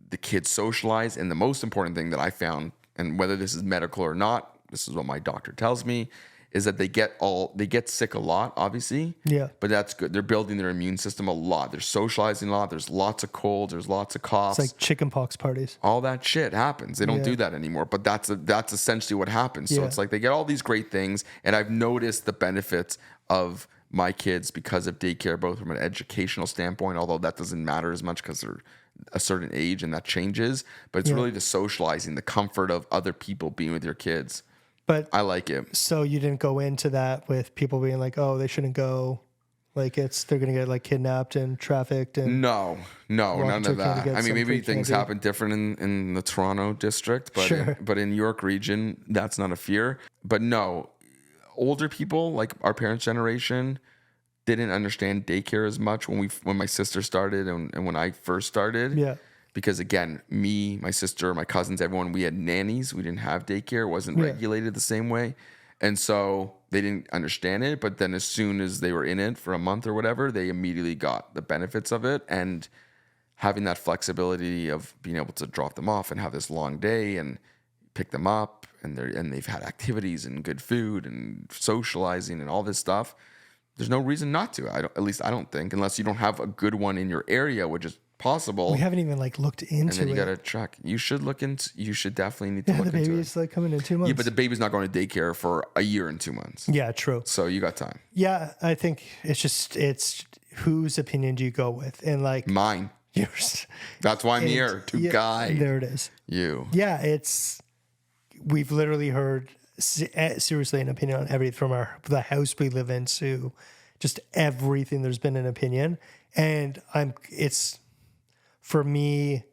The kids socialize, and the most important thing that I found, and whether this is medical or not, this is what my doctor tells me, is that they get sick a lot, obviously. Yeah. But that's good. They're building their immune system a lot. They're socializing a lot. There's lots of colds. There's lots of coughs. It's like chickenpox parties. All that shit happens. They don't do that anymore. But that's essentially what happens. So it's like they get all these great things, and I've noticed the benefits of my kids because of daycare, both from an educational standpoint, although that doesn't matter as much because they're a certain age and that changes. But it's really the socializing, the comfort of other people being with your kids. But I like it. So you didn't go into that with people being like, oh, they shouldn't go. Like they're going to get like kidnapped and trafficked and no, none of that. I mean, maybe things happen different in the Toronto district, but in York region, that's not a fear. But no, older people like our parents' generation didn't understand daycare as much when my sister started and when I first started. Yeah. Because again, me, my sister, my cousins, everyone, we had nannies. We didn't have daycare. It wasn't regulated the same way. And so they didn't understand it. But then as soon as they were in it for a month or whatever, they immediately got the benefits of it. And having that flexibility of being able to drop them off and have this long day and pick them up. And they've had activities and good food and socializing and all this stuff. There's no reason not to. At least I don't think, unless you don't have a good one in your area, which is possible. We haven't even like looked into it. And then you got to check. You should definitely need to look into it. The baby's like coming in 2 months. Yeah, but the baby's not going to daycare for a year and 2 months. Yeah, true. So you got time. Yeah, I think it's whose opinion do you go with? And like mine. Yours. That's why I'm here to guide. There it is. You. Yeah, we've literally heard seriously an opinion on everything from the house we live in to just everything. There's been an opinion, and for me,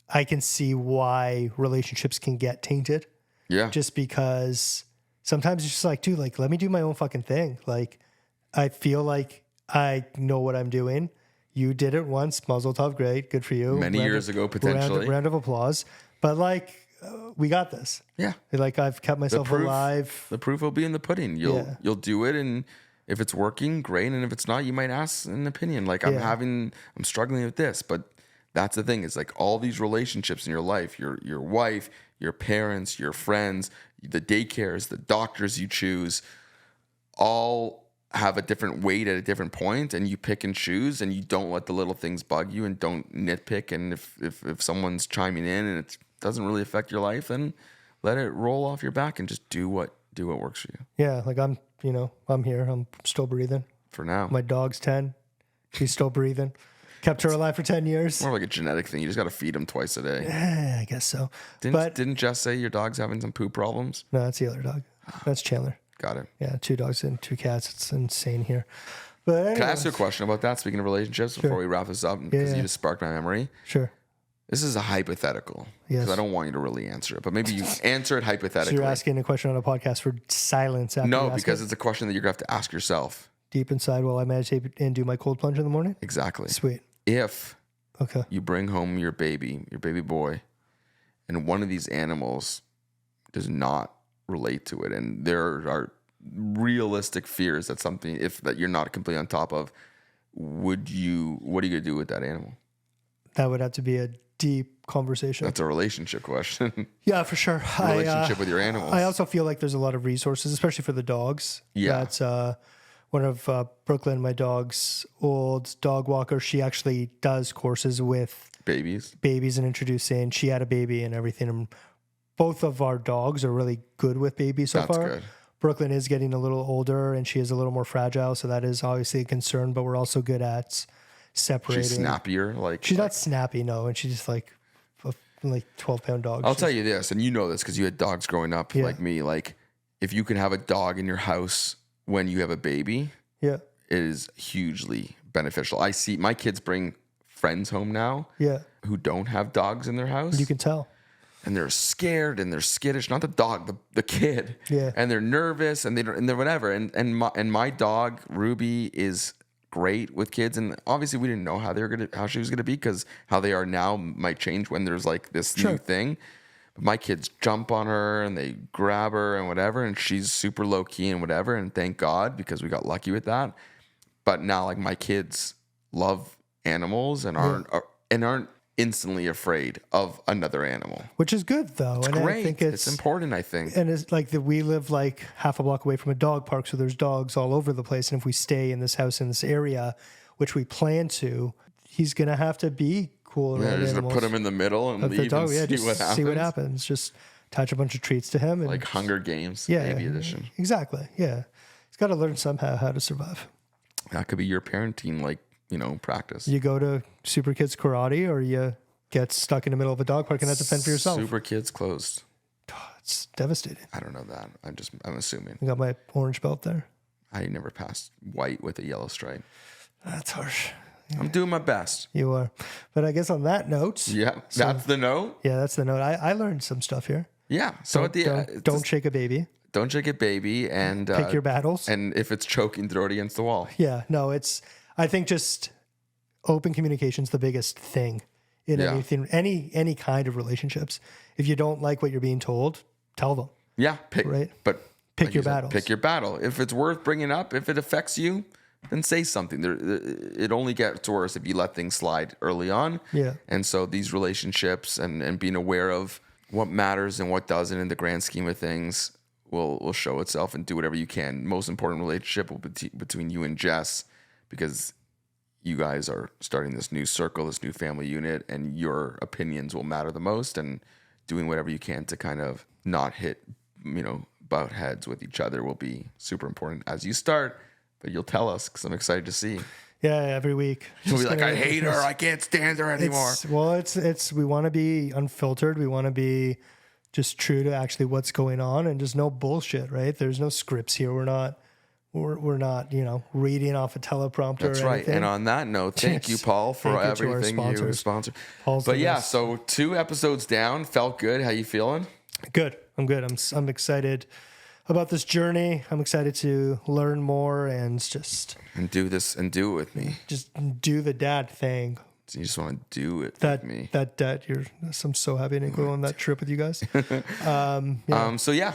I can see why relationships can get tainted. Yeah. Just because sometimes it's just like, dude, like, let me do my own fucking thing. Like, I feel like I know what I'm doing. You did it once. Mazel tov, great. Good for you. Many years ago, potentially. Round of applause. But like, we got this. Yeah. Like, I've kept myself alive. The proof will be in the pudding. You'll do it, and if it's working, great. And if it's not, you might ask an opinion. Like, I'm struggling with this, but that's the thing. It's like all these relationships in your life, your wife, your parents, your friends, the daycares, the doctors you choose, all have a different weight at a different point, and you pick and choose, and you don't let the little things bug you, and don't nitpick. And if someone's chiming in and it doesn't really affect your life, then let it roll off your back and just do what works for you. Yeah, like I'm here. I'm still breathing. For now. My dog's 10. She's still breathing. Kept her alive for 10 years. More like a genetic thing. You just got to feed them twice a day. I guess so. Didn't Jess say your dog's having some poop problems? No, that's the other dog. That's Chandler. Got it. Yeah, 2 dogs and 2 cats. It's insane here. But anyways. Can I ask you a question about that? Speaking of relationships, before we wrap this up, because you just sparked my memory. Sure. This is a hypothetical. Yes. Because I don't want you to really answer it, but maybe you answer it hypothetically. So you're asking a question on a podcast for silence after No, because it's a question that you're going to have to ask yourself. Deep inside while I meditate and do my cold plunge in the morning? Exactly. Sweet. If you bring home your baby boy, and one of these animals does not relate to it, and there are realistic fears that you're not completely on top of, what are you going to do with that animal? That would have to be a deep conversation. That's a relationship question. Yeah, for sure. Relationship with your animals. I also feel like there's a lot of resources, especially for the dogs. Yeah. That's one of Brooklyn, my dog's old dog walker. She actually does courses with babies and introducing. She had a baby and everything. And both of our dogs are really good with babies so far. That's good. Brooklyn is getting a little older and she is a little more fragile. So that is obviously a concern, but we're also good at separating. She's snappier. She's not snappy, no. And she's just like like 12-pound dogs. I'll tell you this, and you know this because you had dogs growing up like me. Like, if you can have a dog in your house when you have a baby, it is hugely beneficial. I see my kids bring friends home now who don't have dogs in their house. You can tell. And they're scared and they're skittish. Not the dog, the kid. Yeah. And they're nervous and they're whatever. And my dog Ruby is great with kids. And obviously we didn't know how she was gonna be because how they are now might change when there's like this new thing. But my kids jump on her and they grab her and whatever. And she's super low key and whatever. And thank God because we got lucky with that. But now like my kids love animals and aren't instantly afraid of another animal, which is good though. It's great. I think it's important. I think, and it's like that. We live like half a block away from a dog park, so there's dogs all over the place. And if we stay in this house in this area, which we plan to, he's gonna have to be cool. Yeah, just gonna put him in the middle and leave and see what happens. Just attach a bunch of treats to him, and like Hunger Games, baby edition. Exactly. Yeah, he's got to learn somehow how to survive. That could be your parenting, like. Practice. You go to Super Kids Karate or you get stuck in the middle of a dog park and have to fend for yourself. Super Kids closed. Oh, it's devastating. I don't know that. I'm assuming. I got my orange belt there. I never passed white with a yellow stripe. That's harsh. Yeah. I'm doing my best. You are. But I guess on that note. That's the note. Yeah, that's the note. I learned some stuff here. Yeah. So don't shake a baby. Don't shake a baby and pick your battles. And if it's choking, throw it against the wall. Yeah. No, I think just open communication is the biggest thing in anything, any kind of relationships. If you don't like what you're being told, tell them. Yeah, pick your battles. Pick your battle. If it's worth bringing up, if it affects you, then say something. It only gets worse if you let things slide early on. Yeah. And so these relationships and being aware of what matters and what doesn't in the grand scheme of things will show itself, and do whatever you can. Most important relationship will be between you and Jess, because you guys are starting this new circle, this new family unit, and your opinions will matter the most, and doing whatever you can to kind of not hit, butt heads with each other will be super important as you start, but you'll tell us because I'm excited to see. Yeah, every week. You'll be like, I hate her. I can't stand her anymore. It's we want to be unfiltered. We want to be just true to actually what's going on, and just no bullshit, right? There's no scripts here. We're not, reading off a teleprompter. That's right. And on that note, thank you, Paul, for everything you sponsor. But yeah, so 2 episodes down, felt good. How you feeling? Good. I'm good. I'm excited about this journey. I'm excited to learn more and do this and do it with me. Just do the dad thing. So you just want to do it with me. I'm so happy I didn't go on that trip with you guys.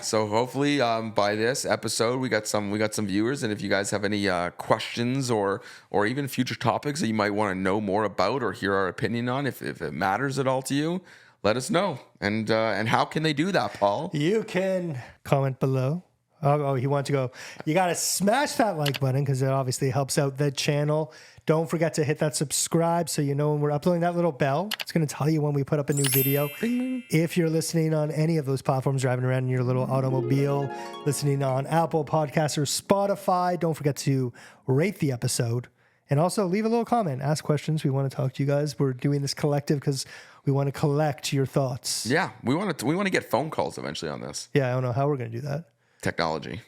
So hopefully by this episode we got some viewers, and if you guys have any questions or even future topics that you might want to know more about or hear our opinion on, if it matters at all to you, let us know. And how can they do that, Paul? You can comment below. Oh, he wants to go. You got to smash that like button because it obviously helps out the channel. Don't forget to hit that subscribe so you know when we're uploading. That little bell, it's going to tell you when we put up a new video. Ding. If you're listening on any of those platforms, driving around in your little automobile, listening on Apple Podcasts or Spotify, don't forget to rate the episode. And also leave a little comment. Ask questions. We want to talk to you guys. We're doing this collective because we want to collect your thoughts. Yeah, we want to get phone calls eventually on this. Yeah, I don't know how we're going to do that. Technology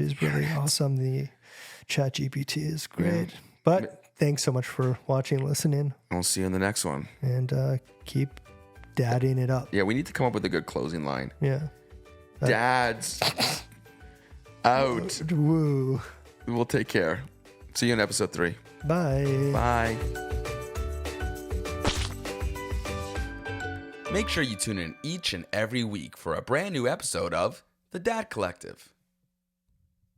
is really awesome. The chat GPT is great. Yeah. But thanks so much for watching, listening. I'll see you in the next one. And keep dadding it up. Yeah, we need to come up with a good closing line. Yeah. Dads out. Woo. We'll take care. See you in episode 3. Bye. Bye. Make sure you tune in each and every week for a brand new episode of The Dad Collective.